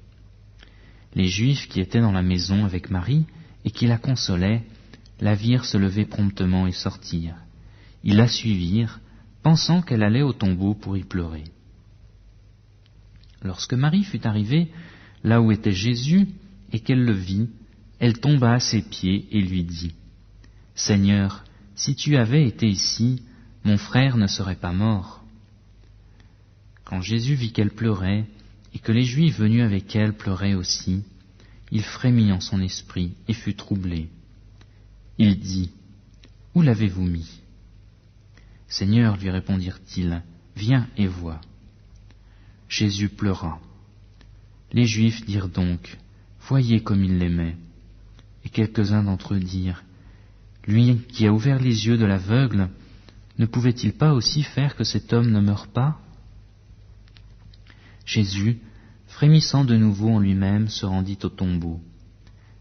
Les Juifs qui étaient dans la maison avec Marie et qui la consolaient, la virent se lever promptement et sortir. Ils la suivirent, pensant qu'elle allait au tombeau pour y pleurer. Lorsque Marie fut arrivée là où était Jésus et qu'elle le vit, elle tomba à ses pieds et lui dit, « Seigneur, si tu avais été ici, mon frère ne serait pas mort. » Quand Jésus vit qu'elle pleurait, et que les Juifs venus avec elle pleuraient aussi, il frémit en son esprit et fut troublé. Il dit, « Où l'avez-vous mis ?» « Seigneur, lui répondirent-ils, viens et vois. » Jésus pleura. Les Juifs dirent donc, « Voyez comme il l'aimait. » Et quelques-uns d'entre eux dirent, « Lui qui a ouvert les yeux de l'aveugle, ne pouvait-il pas aussi faire que cet homme ne meure pas ?» Jésus, frémissant de nouveau en lui-même, se rendit au tombeau.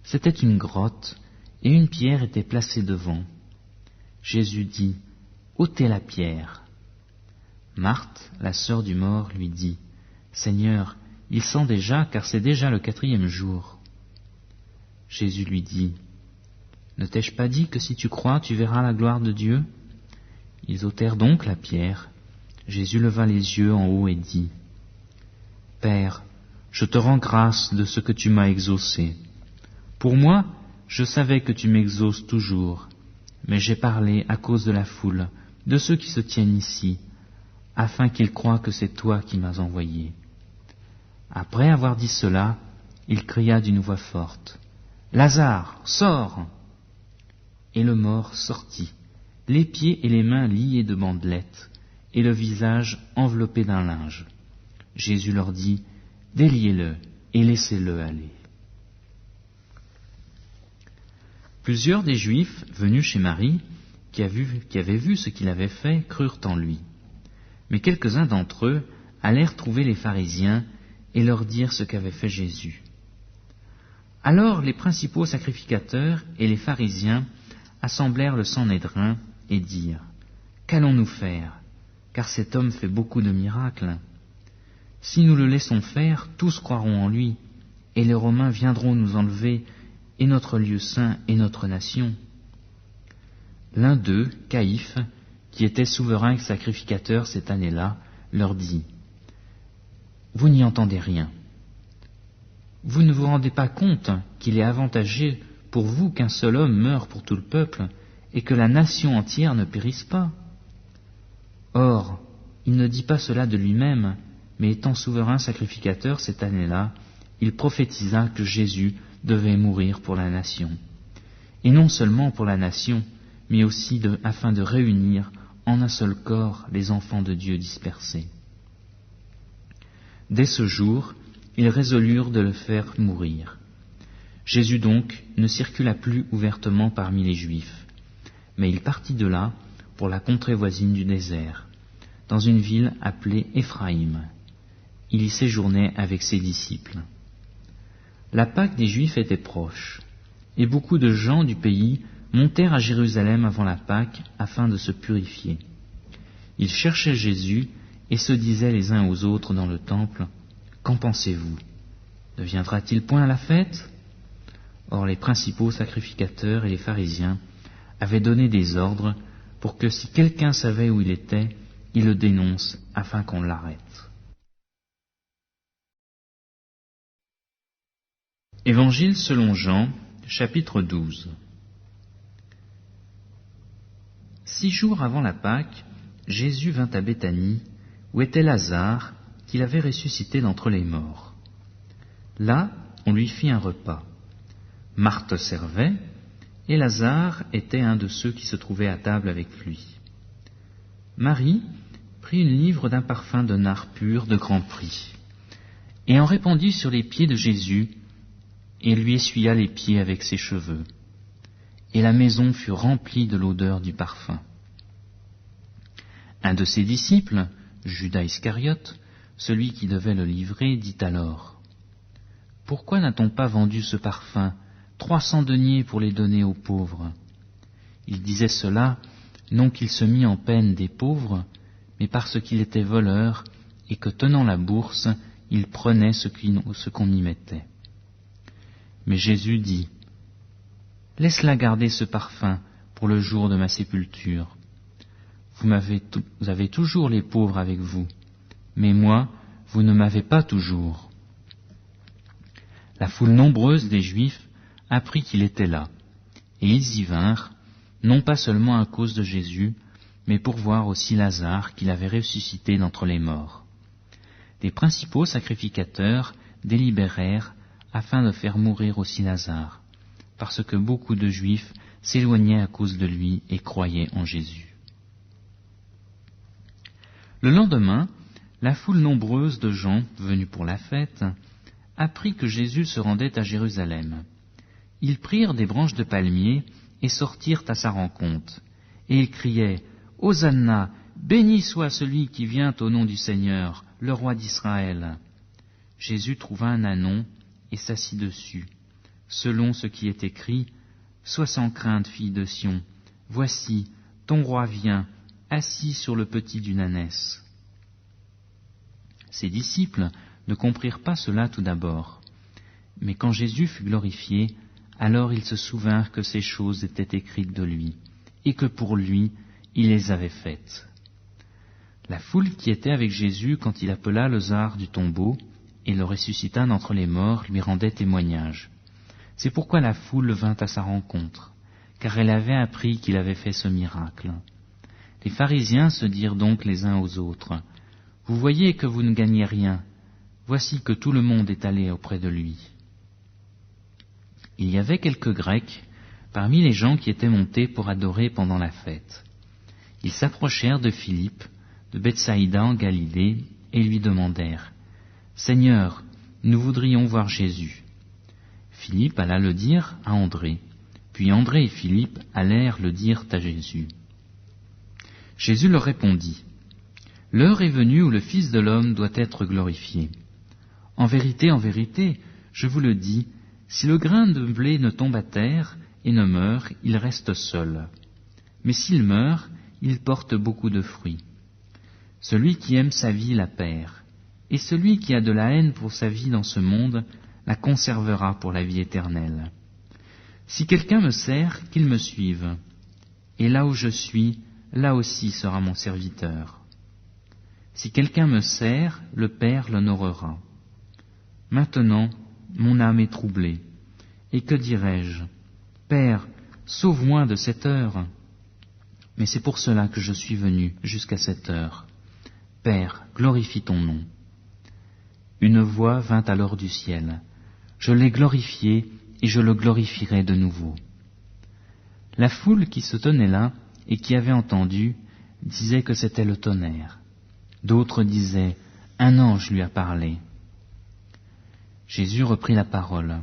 C'était une grotte, et une pierre était placée devant. Jésus dit, « ôtez la pierre. » Marthe, la sœur du mort, lui dit, « Seigneur, il sent déjà, car c'est déjà le 4e jour. » Jésus lui dit, « Ne t'ai-je pas dit que si tu crois, tu verras la gloire de Dieu ?» Ils ôtèrent donc la pierre. Jésus leva les yeux en haut et dit, « Père, je te rends grâce de ce que tu m'as exaucé. Pour moi, je savais que tu m'exauces toujours, mais j'ai parlé à cause de la foule, de ceux qui se tiennent ici, afin qu'ils croient que c'est toi qui m'as envoyé. » Après avoir dit cela, il cria d'une voix forte, « Lazare, sors !» Et le mort sortit, les pieds et les mains liés de bandelettes, et le visage enveloppé d'un linge. Jésus leur dit, « Déliez-le et laissez-le aller. » Plusieurs des Juifs venus chez Marie, qui avaient vu ce qu'il avait fait, crurent en lui. Mais quelques-uns d'entre eux allèrent trouver les pharisiens et leur dirent ce qu'avait fait Jésus. Alors les principaux sacrificateurs et les pharisiens assemblèrent le Sanhédrin et dirent, « Qu'allons-nous faire? Car cet homme fait beaucoup de miracles. Si nous le laissons faire, tous croiront en lui, et les Romains viendront nous enlever, et notre lieu saint et notre nation. » L'un d'eux, Caïphe, qui était souverain sacrificateur cette année-là, leur dit, « Vous n'y entendez rien. Vous ne vous rendez pas compte qu'il est avantageux pour vous qu'un seul homme meure pour tout le peuple, et que la nation entière ne périsse pas? Or, il ne dit pas cela de lui-même, mais étant souverain sacrificateur cette année-là, il prophétisa que Jésus devait mourir pour la nation. Et non seulement pour la nation, mais aussi afin de réunir en un seul corps les enfants de Dieu dispersés. Dès ce jour, ils résolurent de le faire mourir. Jésus donc ne circula plus ouvertement parmi les Juifs, mais il partit de là pour la contrée voisine du désert, dans une ville appelée Éphraïm. Il y séjournait avec ses disciples. La Pâque des Juifs était proche, et beaucoup de gens du pays montèrent à Jérusalem avant la Pâque afin de se purifier. Ils cherchaient Jésus et se disaient les uns aux autres dans le temple, « Qu'en pensez-vous? Ne viendra-t-il point à la fête ?» Or les principaux sacrificateurs et les pharisiens avaient donné des ordres pour que si quelqu'un savait où il était, il le dénonce afin qu'on l'arrête. Évangile selon Jean, chapitre 12. 6 jours avant la Pâque, Jésus vint à Béthanie, où était Lazare, qu'il avait ressuscité d'entre les morts. Là, on lui fit un repas. Marthe servait, et Lazare était un de ceux qui se trouvaient à table avec lui. Marie prit une livre d'un parfum de nard pur de grand prix, et en répandit sur les pieds de Jésus, et lui essuya les pieds avec ses cheveux. Et la maison fut remplie de l'odeur du parfum. Un de ses disciples, Judas Iscariote, celui qui devait le livrer, dit alors, « Pourquoi n'a-t-on pas vendu ce parfum, 300 deniers pour les donner aux pauvres ?» Il disait cela, non qu'il se mit en peine des pauvres, mais parce qu'il était voleur, et que tenant la bourse, il prenait ce qu'on y mettait. Mais Jésus dit, « Laisse-la garder ce parfum pour le jour de ma sépulture. Vous avez toujours les pauvres avec vous, mais moi, vous ne m'avez pas toujours. » La foule nombreuse des Juifs apprit qu'il était là, et ils y vinrent, non pas seulement à cause de Jésus, mais pour voir aussi Lazare qu'il avait ressuscité d'entre les morts. des principaux sacrificateurs délibérèrent afin de faire mourir aussi Lazare, parce que beaucoup de Juifs s'éloignaient à cause de lui et croyaient en Jésus. Le lendemain, la foule nombreuse de gens venus pour la fête apprit que Jésus se rendait à Jérusalem. Ils prirent des branches de palmier et sortirent à sa rencontre, et ils criaient « Hosanna, béni soit celui qui vient au nom du Seigneur, le roi d'Israël !» Jésus trouva un ânon et s'assit dessus, selon ce qui est écrit « Sois sans crainte, fille de Sion, voici, ton roi vient, assis sur le petit d'une ânesse. » Ses disciples ne comprirent pas cela tout d'abord, mais quand Jésus fut glorifié, alors ils se souvinrent que ces choses étaient écrites de lui, et que pour lui, il les avait faites. La foule qui était avec Jésus quand il appela Lazare du tombeau et le ressuscita d'entre les morts lui rendait témoignage. C'est pourquoi la foule vint à sa rencontre, car elle avait appris qu'il avait fait ce miracle. Les pharisiens se dirent donc les uns aux autres, « Vous voyez que vous ne gagnez rien, voici que tout le monde est allé auprès de lui. » Il y avait quelques Grecs parmi les gens qui étaient montés pour adorer pendant la fête. Ils s'approchèrent de Philippe, de Bethsaïda en Galilée, et lui demandèrent « Seigneur, nous voudrions voir Jésus. » Philippe alla le dire à André, puis André et Philippe allèrent le dire à Jésus. Jésus leur répondit « L'heure est venue où le Fils de l'homme doit être glorifié. En vérité, je vous le dis, si le grain de blé ne tombe à terre et ne meurt, il reste seul. Mais s'il meurt, il porte beaucoup de fruits. Celui qui aime sa vie la perd, et celui qui a de la haine pour sa vie dans ce monde la conservera pour la vie éternelle. Si quelqu'un me sert, qu'il me suive, et là où je suis, là aussi sera mon serviteur. Si quelqu'un me sert, le Père l'honorera. Maintenant, mon âme est troublée. Et que dirai-je ? Père, sauve-moi de cette heure. Mais c'est pour cela que je suis venu jusqu'à cette heure. Père, glorifie ton nom. Une voix vint alors du ciel. Je l'ai glorifié et je le glorifierai de nouveau. La foule qui se tenait là et qui avait entendu disait que c'était le tonnerre. D'autres disaient, un ange lui a parlé. Jésus reprit la parole.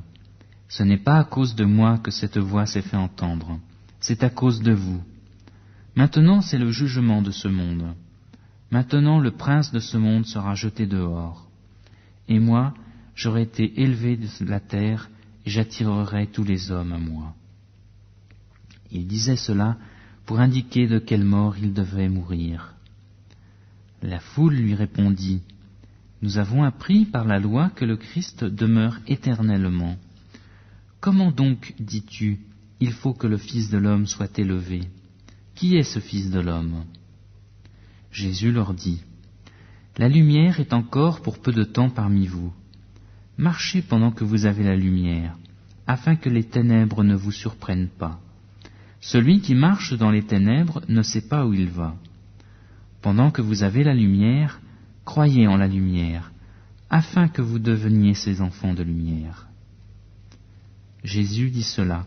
Ce n'est pas à cause de moi que cette voix s'est fait entendre, c'est à cause de vous. Maintenant c'est le jugement de ce monde. Maintenant le prince de ce monde sera jeté dehors. Et moi, j'aurai été élevé de la terre et j'attirerai tous les hommes à moi. Il disait cela pour indiquer de quelle mort il devait mourir. La foule lui répondit, « Nous avons appris par la loi que le Christ demeure éternellement. Comment donc, dis-tu, il faut que le Fils de l'homme soit élevé ? Qui est ce Fils de l'homme » Jésus leur dit, « La lumière est encore pour peu de temps parmi vous. Marchez pendant que vous avez la lumière, afin que les ténèbres ne vous surprennent pas. Celui qui marche dans les ténèbres ne sait pas où il va. Pendant que vous avez la lumière, croyez en la lumière, afin que vous deveniez ces enfants de lumière. » Jésus dit cela,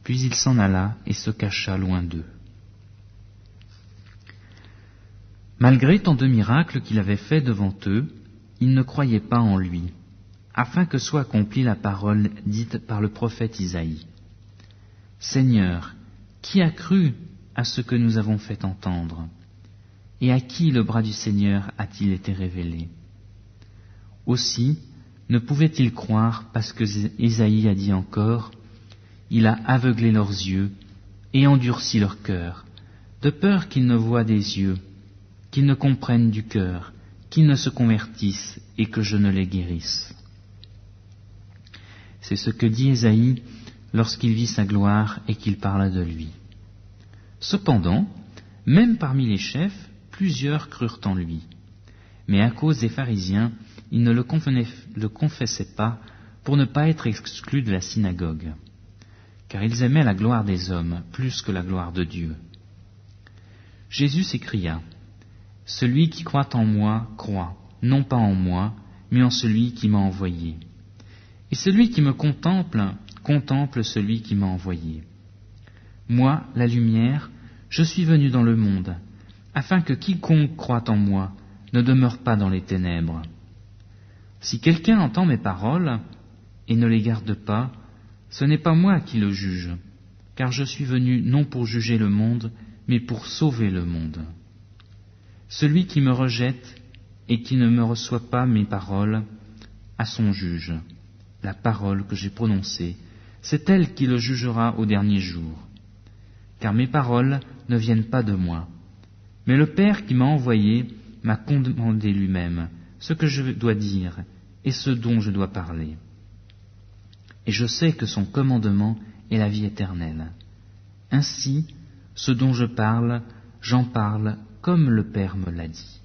puis il s'en alla et se cacha loin d'eux. Malgré tant de miracles qu'il avait faits devant eux, ils ne croyaient pas en lui, afin que soit accomplie la parole dite par le prophète Isaïe. « Seigneur, qui a cru à ce que nous avons fait entendre ? Et à qui le bras du Seigneur a-t-il été révélé ? Aussi, ne pouvaient-ils croire parce que Isaïe a dit encore, « Il a aveuglé leurs yeux et endurci leur cœur, de peur qu'ils ne voient des yeux, qu'ils ne comprennent du cœur, qu'ils ne se convertissent et que je ne les guérisse. » C'est ce que dit Isaïe lorsqu'il vit sa gloire et qu'il parla de lui. Cependant, même parmi les chefs, plusieurs crurent en lui. Mais à cause des pharisiens, ils ne le confessaient pas pour ne pas être exclus de la synagogue, car ils aimaient la gloire des hommes plus que la gloire de Dieu. Jésus s'écria, « Celui qui croit en moi croit, non pas en moi, mais en celui qui m'a envoyé. Et celui qui me contemple, contemple celui qui m'a envoyé. Moi, la lumière, je suis venu dans le monde, afin que quiconque croit en moi ne demeure pas dans les ténèbres. Si quelqu'un entend mes paroles et ne les garde pas, ce n'est pas moi qui le juge, car je suis venu non pour juger le monde, mais pour sauver le monde. Celui qui me rejette et qui ne me reçoit pas mes paroles a son juge. La parole que j'ai prononcée, c'est elle qui le jugera au dernier jour. Car mes paroles ne viennent pas de moi, mais le Père qui m'a envoyé m'a commandé lui-même ce que je dois dire et ce dont je dois parler. Et je sais que son commandement est la vie éternelle. Ainsi, ce dont je parle, j'en parle comme le Père me l'a dit.